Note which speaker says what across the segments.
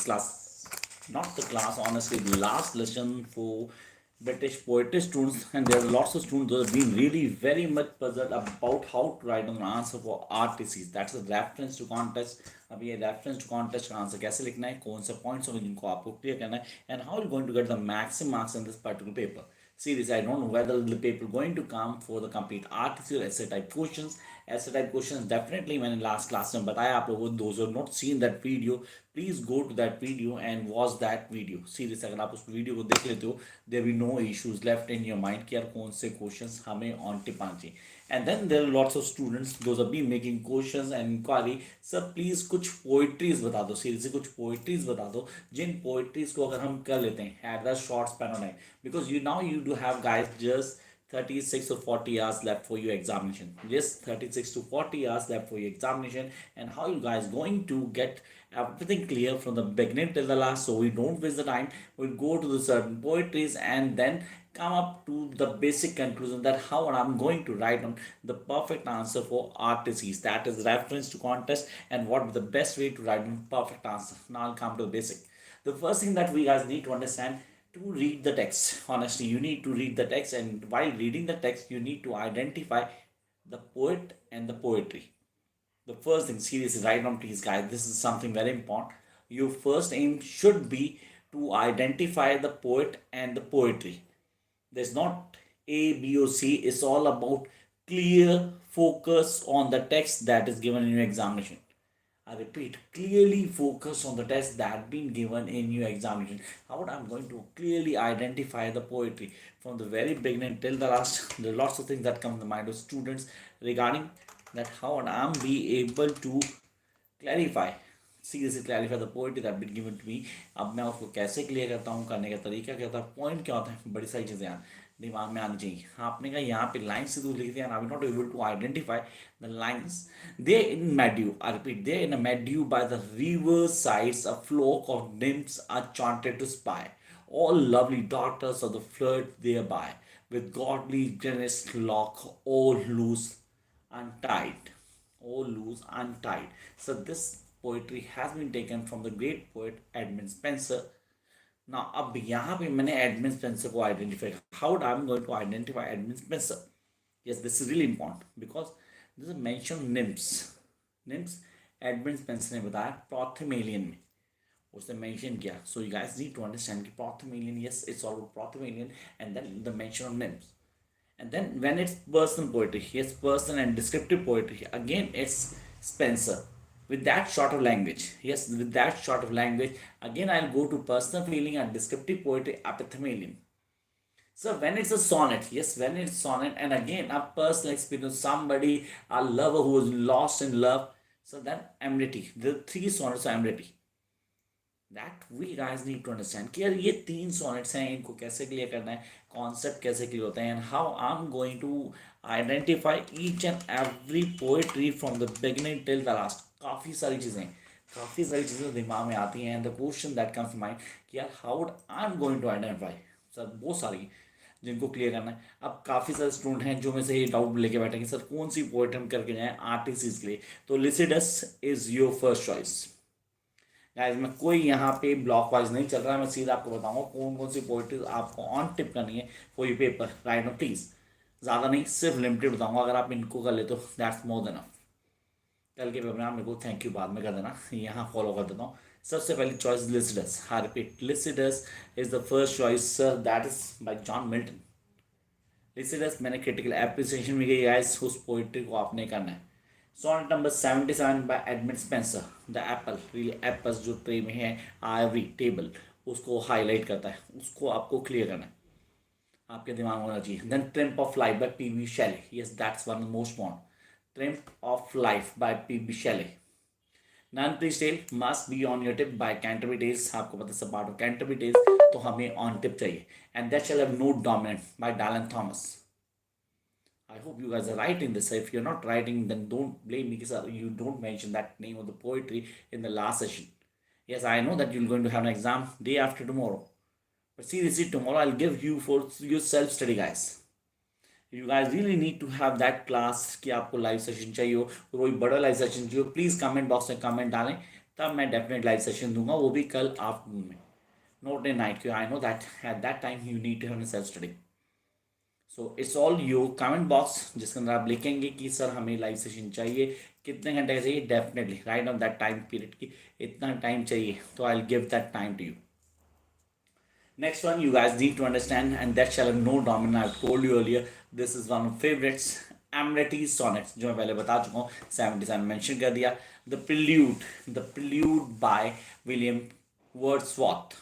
Speaker 1: class, not the class, honestly, the last lesson for British poetry students, and there are lots of students who have been really very much puzzled about how to write an answer for RTCs. That's a reference to contest. अभी ये reference to contest का answer कैसे लिखना है, कौन से points होंगे जिनको आपको clear करना है, and how you're going to get the maximum marks in this particular paper. Seriously, I don't know whether the paper going to come for the complete RTC or essay type questions. Essay type questions definitely मैंने last class में बताया आप लोगों को. Those who have not seen that video, please go to that video and watch that video. Seriously, अगर आप उस video को देख लेते हो, there will be no issues left in your mind कि यार कौन से questions हमें on tip आने चाहिए. And then there are lots of students those have been making questions and inquiry, sir please कुछ poetries बता दो, seriously कुछ poetries बता दो जिन poetries को अगर हम कर लेते हैं at the short span of time, because you do have guys just 36 or 40 hours left for your examination. Yes, 36 to 40 hours left for your examination. And how you guys going to get everything clear from the beginning till the last, so we don't waste the time. We'll go to the certain poetries and then come up to the basic conclusion that how I'm going to write on the perfect answer for RTCs, that is reference to contest, and what is the best way to write on perfect answer. Now I'll come to the basic. The first thing that we guys need to understand, to read the text, honestly you need to read the text, and while reading the text you need to identify the poet and the poetry. The first thing, seriously, write down please guys, this is something very important. Your first aim should be to identify the poet and the poetry. There's not A, B, or C. It's all about clear focus on the text that is given in your examination. I repeat, clearly focus on the text that been given in your examination. How I'm going to clearly identify the poetry from the very beginning till the last. There are lots of things that come to the mind of students regarding that how I'm be able to clarify, seriously clarify the point that been given to me. अब मैं उसको कैसे clear करता हूँ, करने का तरीका क्या होता है, पॉइंट क्या होता है, बड़ी सारी चीज़ें यहाँ दिमाग में आनी चाहिए. आपने कहा यहाँ पे लाइन से दूर लिख दिया, I not able to identify the lines. They in meadow, I repeat, they in a meadow by the river sides a flock of nymphs are chanted to spy, all lovely daughters of the flood thereby, with godly generous lock all loose untied, all loose untied. So this poetry has been taken from the great poet Edmund Spenser. Now अब यहाँ पे मैंने Edmund Spenser को identify, how I am going to identify Edmund Spenser. Yes, this is really important because this is mention nymphs. Nymphs Edmund Spenser ने बताया Prothemalion में उसने mention किया. So you guys need to understand कि Prothemalion, yes, it's all about Prothemalion, and then the mention of nymphs. And then when it's personal poetry, yes, personal and descriptive poetry, again it's Spenser with that sort of language. Yes, with that sort of language, again I'll go to personal feeling and descriptive poetry, epithalamium. So when it's a sonnet, yes, when it's sonnet, and again a personal experience, somebody, a lover who is lost in love, so then amenity. The three sonnets are amenity. That we guys need to understand कि यार ये तीन sonnets हैं, इनको कैसे clear करना है, concept कैसे क्लियर होता है, and how I am going to identify each and every poetry from the beginning till the last. काफ़ी सारी चीज़ें दिमाग में आती हैं. And the question that comes mind कि यार how would I am going to identify. Sir बहुत सारी जिनको क्लियर करना है. अब काफ़ी सारे स्टूडेंट हैं जो में से ये डाउट लेके बैठेंगे सर कौन सी पोएट हम करके जाएँ आर्टिस्ट के लिए. तो Lycidas is your first choice. Guys मैं कोई यहाँ पे ब्लॉक वाइज नहीं चल रहा है, मैं सीधा आपको बताऊंगा कौन कौन सी पोइट्री आपको ऑन टिप करनी है for you paper right no please. ज़्यादा नहीं, सिर्फ लिमिटेड बताऊंगा. अगर आप इनको कर ले तो दैट्स मोर देन अफ. कल के पेपर में आप मेरे को थैंक यू बाद में कर देना, यहाँ फॉलो कर देता हूँ. सबसे पहली चॉइस लिसिडस. हाँ repeat, Lycidas is the first choice sir, that is by John Milton. Lycidas मैंने क्रिटिकल एप्रिसिएशन में गई गाइस, उस पोइट्री को आपने करना है. Sonnet number 77 by Edmund Spenser. The apple, really apples जो ट्रे में है, ivory टेबल, उसको हाईलाइट करता है, उसको आपको क्लियर करना है, आपके दिमाग में होना चाहिए. Then Triumph of Life by P.B. Shelley. Yes, that's one of the most important. Triumph of Life by P.B. Shelley. None Please Tale must be on your tip by Canterbury Tales. आपको पता है सब part of Canterbury Tales, तो हमें on tip चाहिए. And That Shall Have No Dominant by Dylan Thomas. I hope you guys are writing this. If you're not writing, then don't blame me because you don't mention that name of the poetry in the last session. Yes, I know that you're going to have an exam day after tomorrow. But seriously, tomorrow I'll give you for your self-study, guys. You guys really need to have that class कि आपको live session चाहिए हो, कोई बड़ा live session चाहिए हो, please comment box में comment डालें तब मैं डेफिनेट लाइव सेशन दूंगा, वो भी कल आफ्टरनून में, नॉट इन नाइट, क्योंकि I know that at that time you need to have self study. So it's all you comment box जिसके अंदर आप लिखेंगे कि सर हमें लाइव सेशन चाहिए, कितने घंटे का चाहिए, definitely right on that time period की इतना टाइम चाहिए, तो I will give that time to you. Next one, you guys need to understand, and that shall have no dominant. I've told you earlier, this is one of favorites. Amenities sonnets, जो मैं पहले बता चुका हूँ, 77 mention कर दिया. The Prelude by William Wordsworth.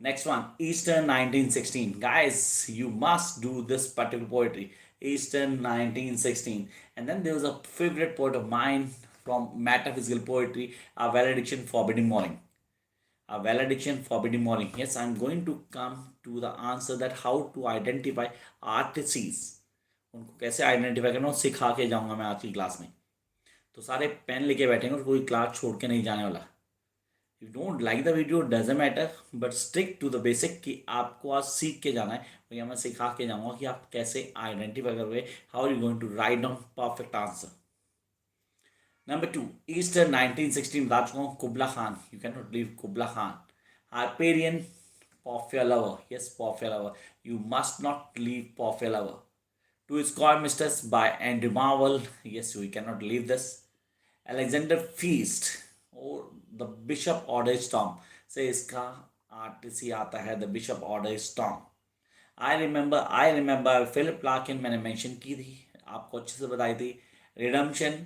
Speaker 1: Next one, Eastern 1916. Guys, you must do this particular poetry. Eastern 1916. And then there was a favorite poet of mine from metaphysical poetry, A Valediction Forbidding Morning. A valediction forbidding morning. Yes, I'm going to come to the answer that how to identify artists. उनको कैसे identify करना, सिखा के जाऊंगा मैं आज की class में. तो सारे पेन लेके बैठेंगे और कोई क्लास छोड़ के नहीं जाने वाला. You don't like the video doesn't matter, but stick to the basic कि आपको आज सीख के जाना है. भैया मैं सिखा के जाऊंगा कि आप कैसे आइडेंटिफाई करोगे, how are you going to write down perfect answer. Number 2, Easter 1916, बता चुका हूँ. Kubla Khan, you cannot leave Kubla Khan. Harperian, Porphyria Lover, yes, Porphyria Lover, you must not leave Porphyria Lover. To his Coy Mistress by Andrew Marvell, yes, we cannot leave this. Alexander Feast, और The Bishop Orders Storm, से इसका artist आता है, The Bishop Orders Storm. I remember Philip Larkin मैंने mention की थी, आपको अच्छे से बताई थी. Redemption,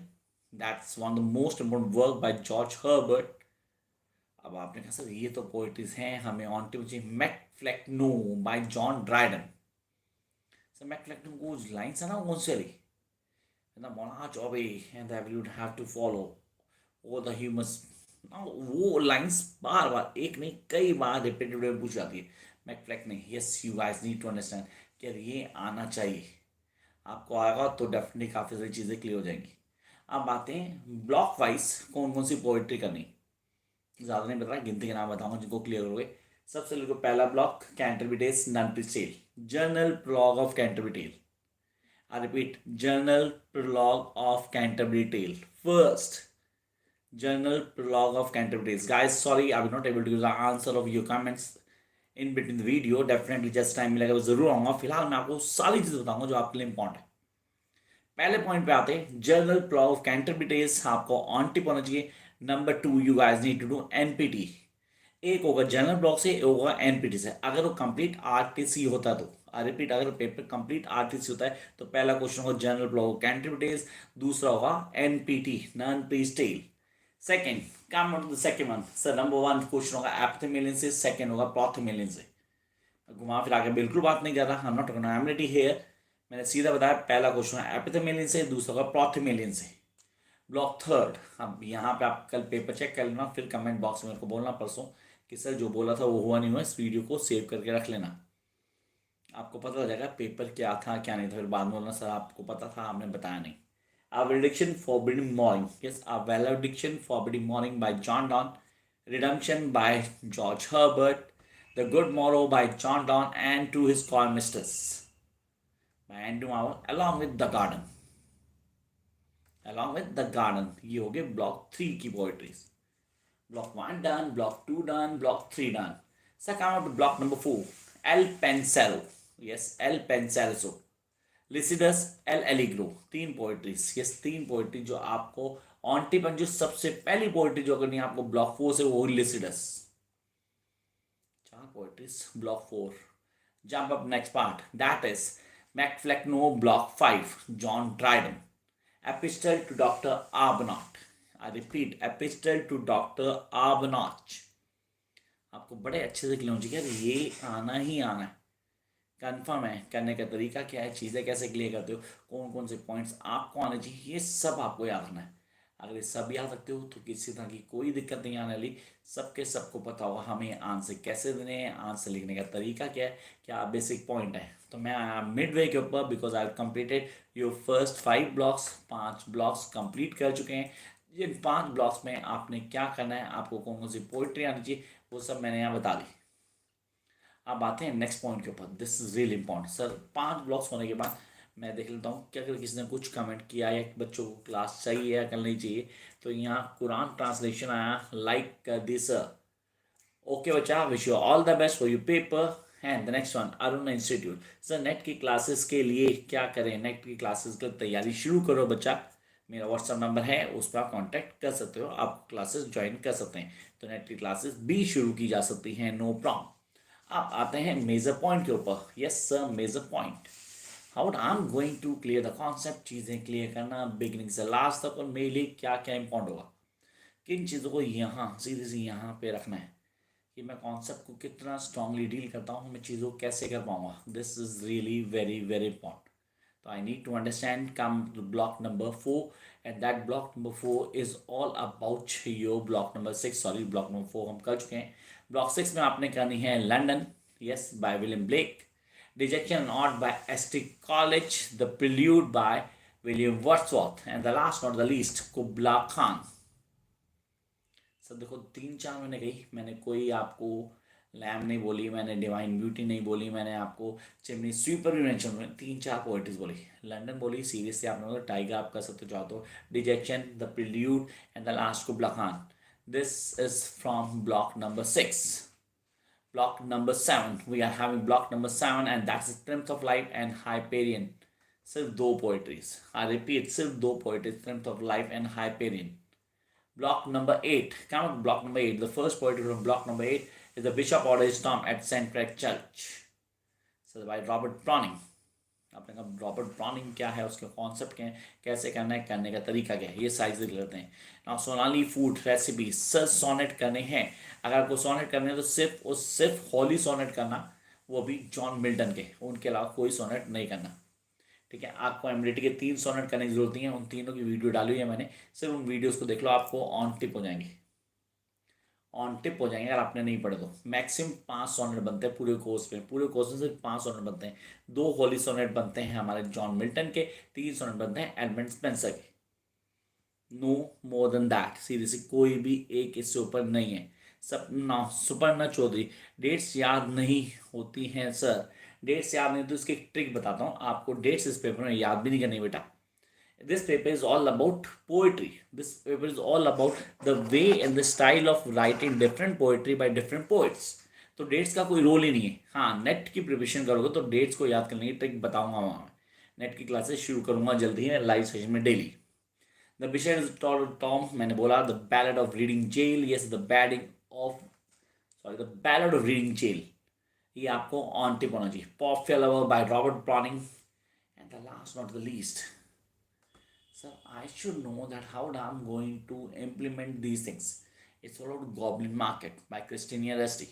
Speaker 1: that's one of the most important work by George Herbert. अब आपने कहा सर ये तो पोइट्रीज हैं, हमें ऑन टी मुझे. MacFlecknoe by John Dryden. Sir MacFlecknoe को लाइन्स है ना कौन सी वाली, मोना जॉबे and we would have to follow all the humans. वो लाइन्स बार बार, एक नहीं कई बार रिपीटेड पूछ जाती है. MacFlecknoe, yes you guys need to understand कि ये आना चाहिए. आपको आएगा तो डेफिनेटली काफ़ी सारी चीज़ें क्लियर हो जाएंगी. अब बातें ब्लॉक वाइज कौन कौन सी पोइट्री करनी, ज़्यादा नहीं बता रहा, गिनती के नाम बताऊंगा जिनको क्लियर हो गए. सबसे लेकर पहला block, Canterbury tales, nun priest tale, general prologue of Canterbury tale. I repeat, general prologue of Canterbury tale. First, general prologue of Canterbury tales. Guys sorry I will not able to give the answer of your comments in between the video. Definitely just time मिलेगा जरूर आऊँगा. फिलहाल मैं आपको सारी चीज़ें बताऊंगा जो आपके लिए इंपॉर्टेंट है. पहले पॉइंट पे आते हैं, general prologue of Canterbury tales आपको ऑन टिप होना चाहिए. Number 2, you guys need to do NPT. एक होगा जनरल ब्लॉक से, एक होगा एनपीटी से. अगर वो कंप्लीट आरटीसी होता है तो, आई रिपीट, अगर पेपर कंप्लीट आरटीसी होता है तो पहला क्वेश्चन होगा जनरल ब्लॉक कैंटरबरी टेल्स, दूसरा होगा NPT, nun priest tale. Second, come on the second one. Sir number 1 question होगा एपिथेमेलियन से, सेकंड होगा प्रोथेमेलियन से. घुमा फिरा के बिल्कुल बात नहीं कर रहा, I am not talking amenity here. मैंने सीधा बताया, पहला क्वेश्चन है एपिथेमेलियन से, दूसरा होगा प्रोथेमेलियन से. ब्लॉक थर्ड, अब यहाँ पे आप कल पेपर चेक कर लेना, फिर कमेंट बॉक्स में मेरे को बोलना परसों कि सर जो बोला था वो हुआ नहीं हुआ. इस वीडियो को सेव करके रख लेना, आपको पता लग जाएगा पेपर क्या था क्या नहीं था. फिर बाद में बोलना सर आपको पता था आपने बताया नहीं. A Valediction Forbidding Morning, yes, A Valediction Forbidding Morning by John Donne. Redemption by George Herbert. The Good Morrow by John Donne and To His Coy Mistress by Andrew Marvell, along with The Garden. ये हो गए block 3 की poetries. Block 1 done, block 2 done, block 3 done. Sir come out block number 4, Il Penseroso. Yes, Il Penseroso, Lycidas, L'Allegro. 3 poetries, yes 3 poetry जो आपको on tip, जो सबसे पहली poetry जो करनी है आपको ब्लॉक 4 से, वो Lycidas. 4 poetries block 4. Jump up next part, that is MacFlecknoe block 5, John Dryden. Epistle to Dr. Arbuthnot. I repeat, Epistle to Dr. Arbuthnot. आपको बड़े अच्छे से क्लियर हो जाएगा, ये आना ही आना है, कंफर्म है. करने का तरीका क्या है, चीज़ें कैसे क्लियर करते हो, कौन कौन से पॉइंट्स आपको आने चाहिए, ये सब आपको याद रखना है. अगर ये सब याद रखते हो तो किसी तरह की कोई दिक्कत नहीं आने वाली. सबके सबको पता होगा हमें आंसर कैसे देने हैं, आंसर लिखने का तरीका क्या है, क्या बेसिक पॉइंट है. तो मैं मिड वे के ऊपर, because I completed your first 5 blocks. 5 blocks complete कर चुके हैं. जिन 5 ब्लॉक्स में आपने क्या करना है, आपको कौन कौन सी पोइट्री आनी चाहिए, वो सब मैंने यहाँ बता दी. अब आते हैं नेक्स्ट पॉइंट के ऊपर. This is really important. Sir 5 blocks होने के बाद मैं देख लेता हूँ कि अगर किसी ने कुछ कमेंट किया है बच्चों को क्लास चाहिए या करनी चाहिए, तो यहाँ कुरान ट्रांसलेशन आया, लाइक कर दिस। ओके बच्चा, wish you all the best for your paper. And the next one, Arun institute. Sir net की क्लासेस के लिए क्या करें? नेट की क्लासेस की तैयारी शुरू करो बच्चा। मेरा व्हाट्सअप नंबर है, उस पर आप कांटेक्ट कर सकते हो, आप क्लासेस ज्वाइन कर सकते हैं। तो नेट की क्लासेस भी शुरू की जा सकती हैं, नो प्रॉब्लम। अब आते हैं मेजर पॉइंट के ऊपर। Yes sir, major point. How I am going to clear the concept, चीज़ें क्लियर करना बिगिनिंग से लास्ट तक, और मेरे लिए क्या क्या इंपॉर्टेंट होगा, किन चीज़ों को यहाँ सीधे से यहाँ पे रखना है, कि मैं कॉन्सेप्ट को कितना स्ट्रांगली डील करता हूँ, मैं चीज़ों को कैसे कर पाऊँगा। This is really very very important. तो I need to understand, come to block number 4, and that block number 4 is all about your block number 6। Sorry, block number 4 हम कर चुके हैं। ब्लॉक 6 में आपने करनी है London, yes, by William Blake. Detection not by S T college. The prelude by William Wordsworth. And the last not the least, कुबला Khan. Sir देखो, 3-4 मैंने कही, मैंने कोई आपको लैम नहीं बोली, मैंने डिवाइन ब्यूटी नहीं बोली, मैंने आपको चिमनी स्वीपर भी मेंशन, 3-4 पोएट्रीज बोली। लंदन बोली, सीरीज से आपने बोला, टाइगर आप कर सकते हो चाहो तो, detection, the prelude, and the last कुबला Khan. This is from block number 6। Block number 7, we are having block number 7, and that's Strength of Life and Hyperion. सिर्फ 2 पोएट्रीज, आई रिपीट, सिर्फ 2 poetries, Strength of Life and Hyperion. Block number 8. Come on, block number 8. The first poetry from block number 8 is The Bishop Orders Storm at St. Craig Church. So by Robert Browning. आपने कहा Robert browning क्या है, उसके concept क्या है, कैसे करना है, करने का तरीका क्या है, ये साइज देख लेते हैं ना। Sonali food recipe, sir sonnet करने हैं। अगर आपको सोनेट करने हैं तो सिर्फ होली सोनेट करना, वो भी जॉन मिल्टन के, उनके अलावा कोई सोनेट नहीं करना। ठीक है, आपको एमरिटी के 3 सोनेट करने की जरूरत नहीं है, उन तीनों की वीडियो डाली हुई है मैंने, सिर्फ उन वीडियोस को देख लो, आपको ऑन टिप हो जाएंगे, ऑन टिप हो जाएंगे। अगर आपने नहीं पढ़े तो मैक्सिमम 5 सोनेट बनते हैं पूरे कोर्स में, पूरे कोर्स में सिर्फ 5 सोनेट बनते हैं। 2 होली सोनेट बनते हैं हमारे जॉन मिल्टन के, 3 सोनेट बनते हैं एडमंड स्पेंसर के, no more than that. Seriously कोई भी एक इससे ऊपर नहीं है। सब ना सुपर्णा चौधरी, डेट्स याद नहीं होती हैं सर। डेट्स याद नहीं, तो इसकी एक ट्रिक बताता हूँ आपको, डेट्स इस पेपर में याद भी नहीं करनी बेटा। This paper is all about poetry. This paper is all about the way and the style of writing different poetry by different poets. तो डेट्स का कोई रोल ही नहीं है। हाँ, नेट की प्रिपरेशन करोगे तो डेट्स को याद करने की ट्रिक बताऊंगा वहाँ। नेट की क्लासेस शुरू करूंगा जल्दी ही लाइव सेशन में daily. The bishop is tomb, मैंने बोला। The ballad of Reading gaol, yes, the ballad of Reading gaol, ये आपको ऑन टिप होना चाहिए। पॉप lover by Robert Browning. And the last not the least, so I should know that how I'm going to implement these things. It's all about Goblin Market by Christina Rusty.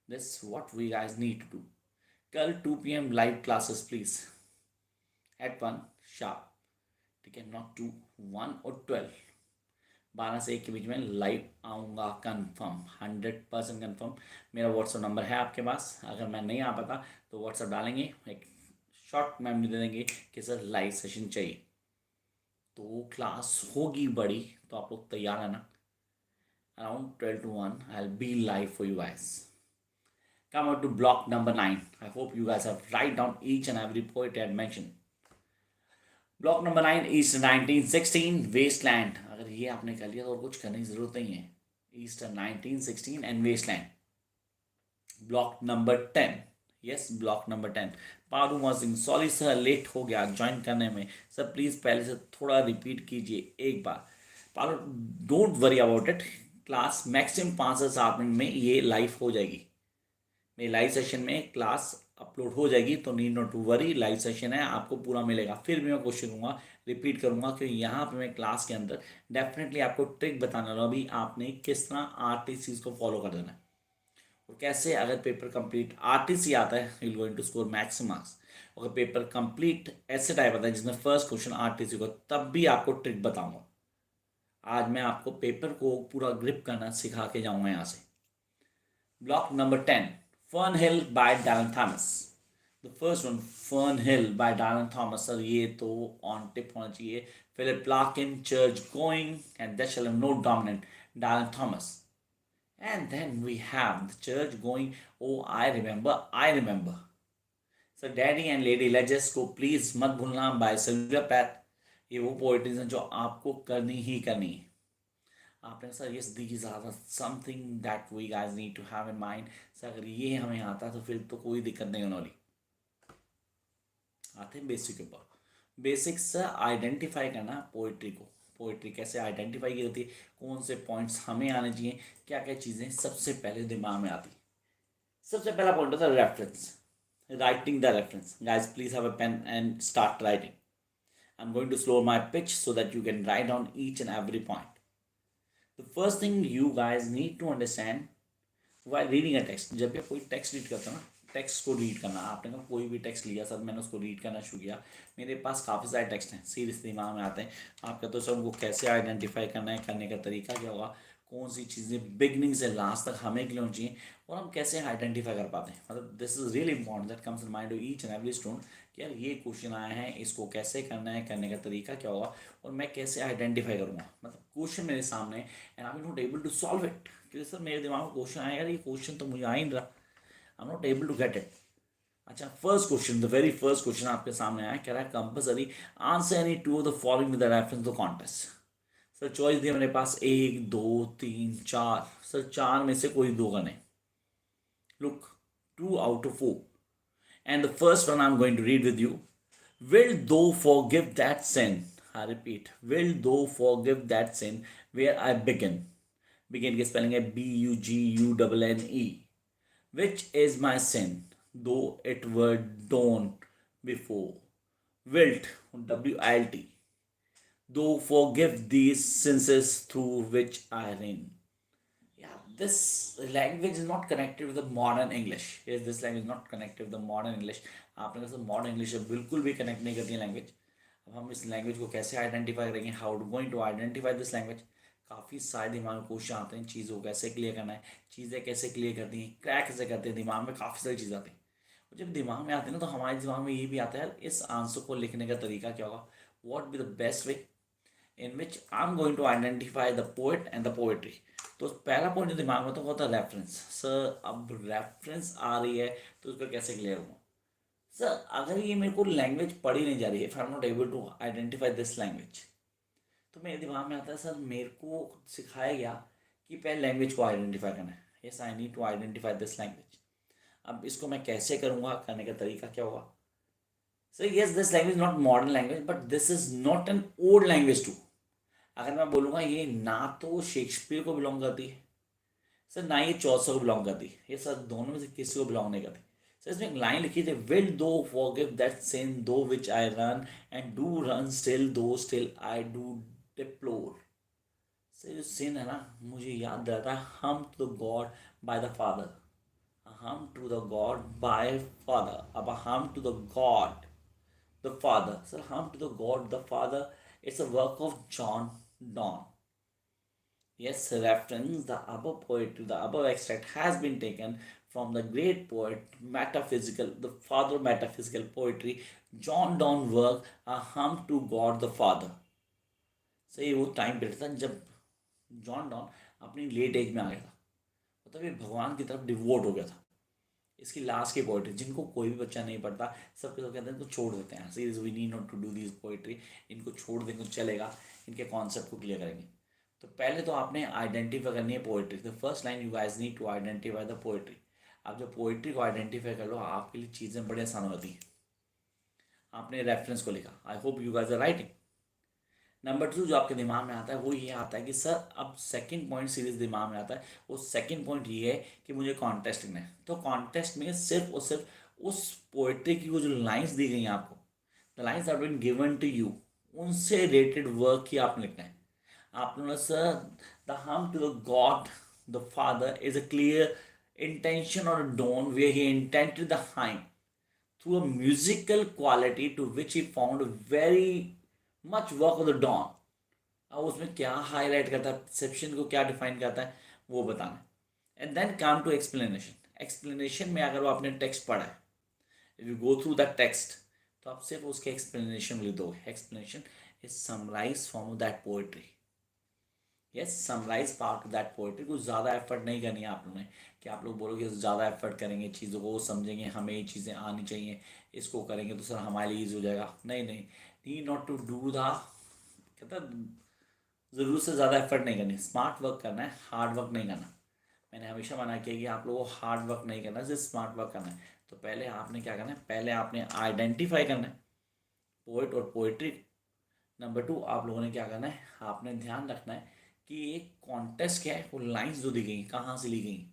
Speaker 1: This is what we guys need to do. Kal 2 p.m. live classes please. At 1 sharp. ठीक है, not 2, 1 और 12, 12 से 1 के बीच में live आऊँगा confirm, 100% confirm. मेरा WhatsApp number है आपके पास, अगर मैं नहीं आ पाता तो व्हाट्सअप डालेंगे, एक शॉर्ट मेमोरी दे देंगे कि सर लाइव सेशन चाहिए। तो क्लास होगी बड़ी, तो आप लोग तैयार है ना। Around 12 to 1 I will be live for you guys. Come on to block number 9. I hope you guys have write down each and every poet I had mentioned. Block number 9 is 1916 Wasteland. अगर ये आपने कर लिया तो और कुछ करने की जरूरत नहीं है। Eastern 1916 and Wasteland. Block number 10. Yes, block number 10, Paruma Singh. Sorry sir, late हो गया ज्वाइन करने में। सर प्लीज़ पहले से थोड़ा रिपीट कीजिए एक बार। Paru, don't worry about it, class maximum 5 से 7 मिनट में ये लाइव हो जाएगी। मेरी लाइव सेशन में क्लास अपलोड हो जाएगी, तो need not to worry, live session है, आपको पूरा मिलेगा। फिर भी मैं कोशिश करूँगा, रिपीट करूँगा, क्योंकि यहाँ पे मैं क्लास के अंदर डेफिनेटली आपको ट्रिक बताने वाला हूँ अभी आपने किस तरह आरटीसी को फॉलो कर देना है, और कैसे अगर पेपर कंप्लीट आरटीसी आता है you will going to score maximum marks. अगर पेपर कंप्लीट ऐसे टाइप आता है जिसमें फर्स्ट क्वेश्चन आरटीसी को, तब भी आपको ट्रिक बताऊंगा। आज मैं आपको पेपर को पूरा ग्रिप करना सिखा के जाऊंगा यहाँ से। Block number 10, Fern Hill by Dylan Thomas. The first one, Fern Hill by Dylan Thomas. Sir ये तो ऑन टिप होना चाहिए। Philip Larkin, church going and that shall have no dominant, Dylan Thomas. And then we have the church going, oh, I remember. Sir daddy and lady let's just go please मत भूलना bye Sylvia path. ये वो poetries हैं जो आपको करनी ही करनी है। आपने कहा sir yes these are something that we guys need to have in mind. Sir अगर ये हमें आता तो फिर तो कोई दिक्कत नहीं होने वाली। आते हैं बेसिक के ऊपर। बेसिक्स आइडेंटिफाई करना पोइट्री को। पोइट्री कैसे आइडेंटिफाई की होती है, कौन से पॉइंट्स हमें आने चाहिए, क्या क्या चीज़ें सबसे पहले दिमाग में आती। सबसे पहला पॉइंट होता है reference. Writing the reference. Guys please have a pen and start writing. I am going to slow my pitch so that you can write down each and every point. The first thing you guys need to understand why reading a text. जब भी आप कोई text read करते हो ना, text को read करना, आपने कहा कोई भी टेक्स्ट लिया सर मैंने उसको रीड करना शुरू किया, मेरे पास काफ़ी सारे टेक्स्ट हैं सीरियस दिमाग में आते हैं। आप कहते हो सर उनको कैसे आइडेंटिफाई करना है, करने का तरीका क्या होगा, कौन सी चीज़ें बिगनिंग से लास्ट तक हमें क्लियर होनी चाहिए, और हम कैसे आइडेंटिफाई कर पाते हैं। मतलब this is really important that comes in mind to each and every student कि यार ये क्वेश्चन आया है, इसको कैसे करना है, करने का तरीका क्या होगा, और मैं कैसे आइडेंटिफाई करूँगा। मतलब क्वेश्चन मेरे सामने and I am not able to solve it, क्योंकि सर मेरे दिमाग में क्वेश्चन आया यार, ये क्वेश्चन तो मुझे आ ही नहीं रहा, I am not able to get it. अच्छा first question, the very first question आपके सामने आया, कह रहा है compulsory answer any two of the following with reference to contest. Sir choice दी मेरे पास 1 2 3 4। सर चार में से कोई दो का नहीं। Look 2 out of 4 and the first one I'm going to read with you. Will thou forgive that sin? I repeat, will thou forgive that sin where I begin? Begin की spelling है Bugune, which is my sin, though it were done before. Wilt, WILT, though forgive these sins through which I reign. Yeah, this language is not connected with the modern English. Yes, this language is not connected with the modern English. आपने कहा modern English से बिल्कुल भी connect नहीं करती है language. अब हम इस लैंग्वेज को कैसे आइडेंटिफाई करेंगे, how to going to identify this language. काफ़ी सारे दिमाग में क्वेश्चन आते हैं, चीज़ों को कैसे क्लियर करना है, चीज़ें कैसे क्लियर करती हैं, क्रैक कैसे करते हैं, दिमाग में काफ़ी सारी चीज़ें आती हैं। जब दिमाग में आते हैं ना तो हमारे दिमाग में ये भी आता है इस आंसर को लिखने का तरीका क्या होगा, what be the best way in which I am going to identify the poet and the poetry. तो पहला पॉइंट जो दिमाग में तो होता है रेफरेंस। सर अब रेफरेंस आ रही है तो उसका कैसे क्लियर हुआ। सर अगर ये मेरे को लैंग्वेज पढ़ी नहीं जा रही है, if I am not able to identify this language, तो मेरे दिमाग में आता है सर मेरे को सिखाया गया कि पहले लैंग्वेज को आइडेंटिफाई करना है। Yes I need to identify this language. अब इसको मैं कैसे करूँगा, करने का तरीका क्या होगा। Sir yes this language not modern language but this is not an old language too. अगर मैं बोलूँगा ये ना तो शेक्सपियर को बिलोंग करती है सर, ना ये चौसर को बिलोंग करती है, ये सर दोनों में से किसी को बिलोंग नहीं करती। सर इसमें एक लाइन लिखी थी, विल दो forgive that sin though which I run and do run still though still I do deplore. Sir जो सिन है ना, मुझे याद दिलाता है hymn to the God by the father, hymn to the God by father. अब hymn to the God the father, sir hymn to the God the father, it's a work of John Donne. Yes, reference the above poetry, the above extract has been taken from the great poet, metaphysical, the father of metaphysical poetry, John Donne work, A Hymn to God the Father. सही वो time period था जब John Donne अपनी late as में आ गया था, मतलब ये भगवान की तरफ डिवोट हो गया था। इसकी लास्ट की पोइट्री जिनको कोई भी बच्चा नहीं पढ़ता, सबके सब कहते हैं इनको छोड़ देते हैं, series we need not to do this poetry, इनको छोड़ देंगे चलेगा, इनके कॉन्सेप्ट को क्लियर करेंगे। तो पहले तो आपने आइडेंटिफाई करनी है poetry. The first line you guys need to identify the poetry. आप जब पोइट्री को आइडेंटिफाई कर लो आपके लिए चीज़ें बड़ी आसान होती हैं। आपने रेफरेंस को लिखा, I hope you guys are writing. Number 2 जो आपके दिमाग में आता है वो ये आता है कि सर अब सेकंड पॉइंट सीरीज दिमाग में आता है, वो सेकंड पॉइंट ये है कि मुझे कॉन्टेस्ट लिखना है। तो कॉन्टेस्ट में सिर्फ और सिर्फ उस पोइट्री की वो जो लाइंस दी गई हैं आपको, the lines are been given to you, उनसे रिलेटेड वर्क ही आपने लिखना है। आपने sir the hymn to the God the father is a clear intention or a dawn where he intended the hymn through a musical quality to which he found very much work of the dawn। अब उसमें क्या highlight करता है, perception को क्या define करता है वो बताना है। And then come to explanation. Explanation में अगर वो आपने टेक्स्ट पढ़ा है, if you go through the text, तो आप सिर्फ उसके एक्सप्लेनेशन लिख दोगे। Explanation is summarize form of that poetry. Yes, summarize part that poetry. कुछ ज़्यादा एफर्ट नहीं करनी है आप लोगों ने कि आप लोग बोलोगे ज़्यादा एफर्ट करेंगे, चीज़ों को समझेंगे, हमें ये चीज़ें आनी चाहिए, इसको करेंगे तो सर हमारे लिए ईजी हो जाएगा। नहीं नहीं, need not to do the, कहता ज़रूरत से ज़्यादा एफर्ट नहीं करनी, स्मार्ट वर्क करना है, हार्ड वर्क नहीं करना। मैंने हमेशा मना किया कि आप लोगों को हार्ड वर्क नहीं करना, सिर्फ स्मार्ट वर्क करना है। तो पहले आपने क्या करना है, पहले आपने आइडेंटिफाई करना है पोएट और पोएट्री। नंबर टू, आप लोगों ने क्या करना है, आपने ध्यान रखना है कि ये कॉन्टेस्ट क्या है, वो लाइंस जो दी गई कहाँ से ली गई।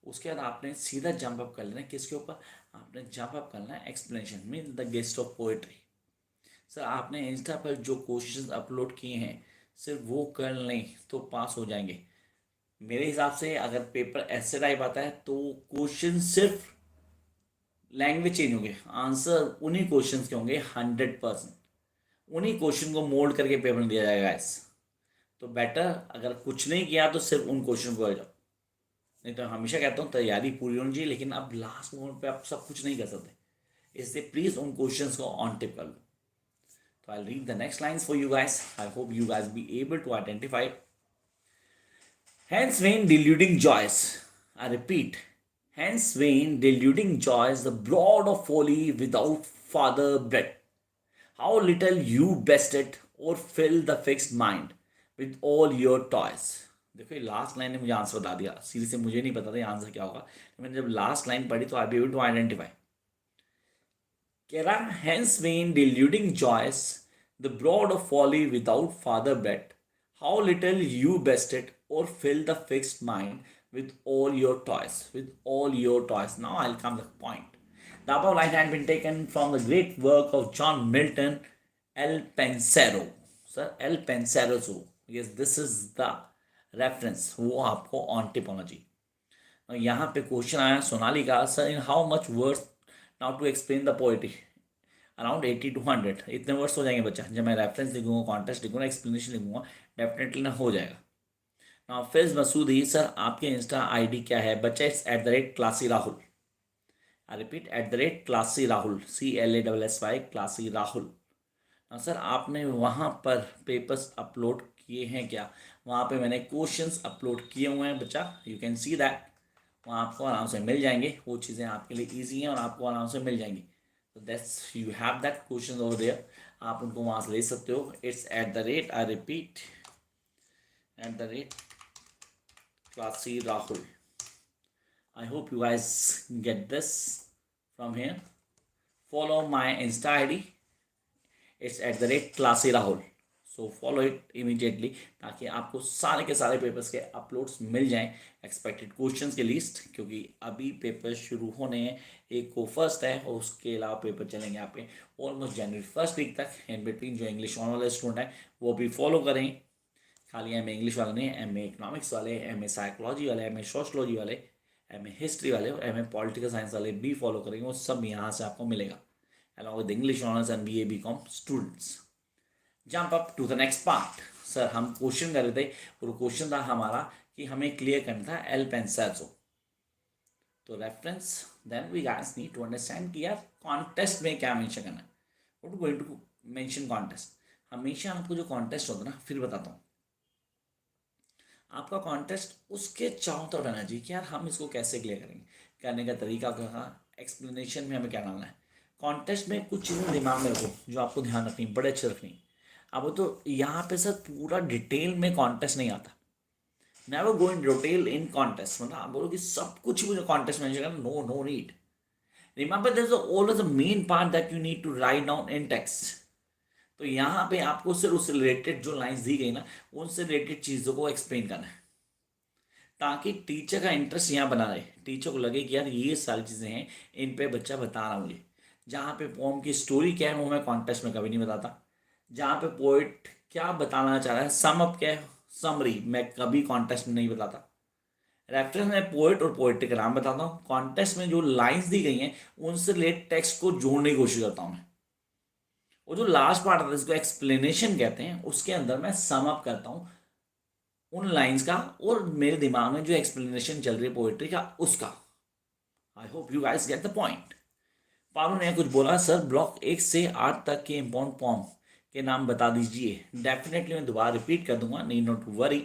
Speaker 1: उसके बाद आपने सीधा जंप अप कर लेना है, किसके ऊपर, आपने जंप अप करना है explanation mean the guest of poetry. Sir आपने इंस्टा पर जो क्वेश्चन अपलोड किए हैं सिर्फ वो कर लें तो पास हो जाएंगे। मेरे हिसाब से अगर पेपर ऐसे टाइप आता है तो क्वेश्चन सिर्फ लैंग्वेज चेंज होंगे, आंसर उन्हीं क्वेश्चन के होंगे 100%। उन्हीं क्वेश्चन को मोल्ड करके पेपर में दिया जाएगा इस। तो बेटर अगर कुछ नहीं किया तो सिर्फ उन क्वेश्चन को आ जाओ। नहीं तो हमेशा कहता हूँ तैयारी पूरी होनी चाहिए, लेकिन अब लास्ट मोमेंट पे आप सब कुछ नहीं कर सकते, इसलिए प्लीज उन क्वेश्चंस को ऑन टिप कर लो। तो I read the next lines for you guys, I hope you guys be able to identify. Hence vain deluding joys. I repeat, hence vain deluding joys, the brood of folly without father bred. How little you bested or fill the fixed mind with all your toys. देखो ये last line ने मुझे answer बता दिया, सीधे से मुझे नहीं पता था ये आंसर क्या होगा। मैंने जब लास्ट लाइन पढ़ी तो आई बी एबल टू आइडेंटिफाई। कह रहा hence vain deluding joys, the brood of folly without father bred. How little you bested or fill the fixed mind with all your toys, with all your toys. Now I'll come to the point. The above line had been taken from the great work of John Milton, El Pensero. Sir, El Pensero. So, yes, this is the reference. वो आपको on tip होना चाहिए। यहाँ पे question आया सोनाली का, sir in how much words now to explain the poetry. Around 80 to 100 इतने words हो जाएंगे बच्चा। जब मैं रेफरेंस लिखूंगा, कॉन्टेस्ट लिखूंगा, एक्सप्लेनेशन लिखूंगा, डेफिनेटली ना हो जाएगा। नाउ फिज मसूदी, सर आपके इंस्टा आईडी क्या है बच्चा? It's @classy Rahul. I repeat, @classy Rahul, CLASSY classy Rahul. हाँ सर, आपने वहाँ पर पेपर्स अपलोड किए हैं क्या? वहाँ पे मैंने क्वेश्चंस अपलोड किए हुए हैं बच्चा, यू कैन सी दैट। वहाँ आपको आराम से मिल जाएंगे, वो चीज़ें आपके लिए ईजी हैं और आपको आराम से मिल जाएंगी। तो that's you have that question over there, आप उनको वहाँ से ले सकते हो। It's I repeat classy Rahul. I hope you guys get this from here. Follow my Insta ID. It's @classy Rahul. So follow it immediately, ताकि आपको सारे के सारे पेपर्स के अपलोड्स मिल जाएं, एक्सपेक्टेड क्वेश्चंस के लिस्ट, क्योंकि अभी पेपर शुरू होने हैं। एक को फर्स्ट है और उसके अलावा पेपर चलेंगे आपके ऑलमोस्ट जनवरी फर्स्ट वीक तक। इन बिटवीन जो इंग्लिश ऑन वाले स्टूडेंट हैं वो भी फॉलो करें। खाली एम इंग्लिश वाले नहीं, एम इकोनॉमिक्स वाले, एम साइकोलॉजी वाले, एम सोशलॉजी वाले, एम हिस्ट्री वाले और एम पॉलिटिकल साइंस वाले भी फॉलो करेंगे। वो सब यहाँ से आपको मिलेगा along with English honours and BA BCom students. Jump up to the next part. Sir हम क्वेश्चन कर रहे थे और क्वेश्चन था हमारा कि हमें क्लियर करना था एल पेंसेरो। तो reference then we guys need to understand कि यार कॉन्टेस्ट में क्या मेंशन करना है, what going to mention context. हमेशा आपको जो कॉन्टेस्ट होता है ना, फिर बताता हूँ, आपका कॉन्टेस्ट उसके चारों तरफ रहना चाहिए कि यार हम इसको कैसे क्लियर करेंगे, करने का तरीका क्या, एक्सप्लेनेशन में हमें क्या डालना है। कॉन्टेस्ट में कुछ चीज़ें दिमाग में रखो जो आपको ध्यान रखनी, बड़े अच्छे रखनी। अब तो यहाँ पे सर पूरा डिटेल में कॉन्टेस्ट नहीं आता। Never go in detail in contest, मतलब आप बोलो कि सब कुछ मुझे कॉन्टेस्ट में करना, no no need. Remember there is always a main part that you need to write down in text. तो यहाँ पे आपको सिर्फ उससे रिलेटेड जो लाइंस दी गई ना, उनसे रिलेटेड चीज़ों को एक्सप्लेन करना है, ताकि टीचर का इंटरेस्ट यहाँ बना रहे, टीचर को लगे कि यार ये सारी चीज़ें हैं, इन पे बच्चा बता रहा मुझे। जहाँ पे पोम की स्टोरी क्या है वो मैं कॉन्टेस्ट में कभी नहीं बताता। जहाँ पे पोइट क्या बताना चाह रहा है, सम अप क्या है, समरी, मैं कभी कॉन्टेस्ट में नहीं बताता। रेफरेंस में पोइट और पोइट्री का नाम बताता हूँ, कॉन्टेस्ट में जो लाइंस दी गई हैं उनसे रिलेटेड टेक्स्ट को जोड़ने की कोशिश करता हूँ मैं। वो जो लास्ट पार्ट आता है जिसको एक्सप्लेनेशन कहते हैं, उसके अंदर मैं सम अप करता हूँ उन लाइंस का और मेरे दिमाग में जो एक्सप्लेनेशन चल रही है पोइट्री का उसका। आई hope you guys get the point. Paru ने कुछ बोला, सर ब्लॉक 1 से 8 तक के इम्पोर्टेंट पॉम के नाम बता दीजिए। डेफिनेटली मैं दोबारा रिपीट कर दूंगा, नीड नॉट टू वरी।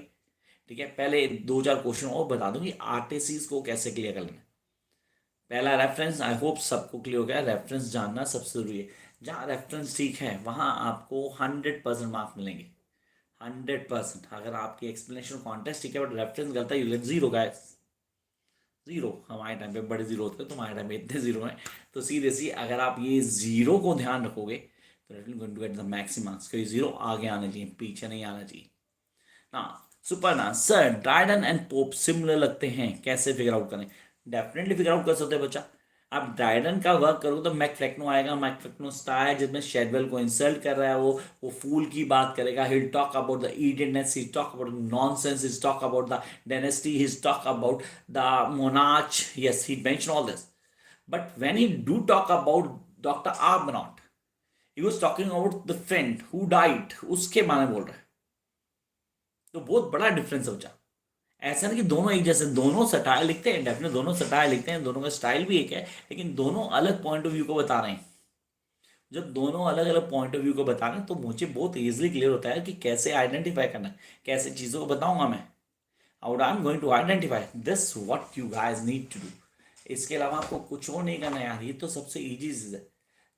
Speaker 1: ठीक है, पहले दो चार क्वेश्चन और बता दूं कि आरटीसीज को कैसे क्लियर करना है। पहला रेफरेंस, आई होप सबको क्लियर हो गया, रेफरेंस जानना सबसे जरूरी है। जहाँ रेफरेंस ठीक है वहाँ आपको 100% मार्क्स मिलेंगे। 100%। अगर आपकी एक्सप्लेनेशन कॉन्टेस्ट ठीक है बट रेफरेंस गलत है, you get zero guys. Zero. हमारे टाइम पे बड़े जीरो होते हैं, तुम्हारे टाइम पे इतने जीरो हैं। तो सीरियसली अगर आप ये जीरो को ध्यान रखोगे तो definitely going to get the maximum marks, क्योंकि जीरो आगे आना चाहिए, पीछे नहीं आना चाहिए ना। सुपर ना sir, Dryden and pope similar लगते हैं, कैसे फिगर आउट करें? डेफिनेटली फिगर आउट कर सकते हैं बच्चा। आप ड्राइडन का वर्क करोगे तो मैकफ्लेक्नो आएगा। मैकफ्लेक्नो स्टाइल जिसमें शेडवेल को इंसल्ट कर रहा है, वो फूल की बात करेगा। He talk about the idiotness, he talk about nonsense, he talk about the dynasty, he talk about the monarch. Yes, he mention all this, but when he do talk about doctor Arbuthnot, he was talking about the friend who died, उसके बारे में बोल रहा है। तो बहुत बड़ा difference है बच्चा। ऐसा नहीं कि दोनों एक जैसे, दोनों सटायर लिखते हैं, डेफिनेटली दोनों सटायर लिखते हैं, दोनों का स्टाइल भी एक है, लेकिन दोनों अलग पॉइंट ऑफ व्यू को बता रहे हैं। जब दोनों अलग अलग पॉइंट ऑफ व्यू को बता रहे हैं तो मुझे बहुत इजीली क्लियर होता है कि कैसे आइडेंटिफाई करना है, कैसे चीज़ों को बताऊंगा मैं। How I am going to identify this, what you guys need to do. इसके अलावा आपको कुछ और नहीं करना यार, ये तो सबसे ईजी चीज़ है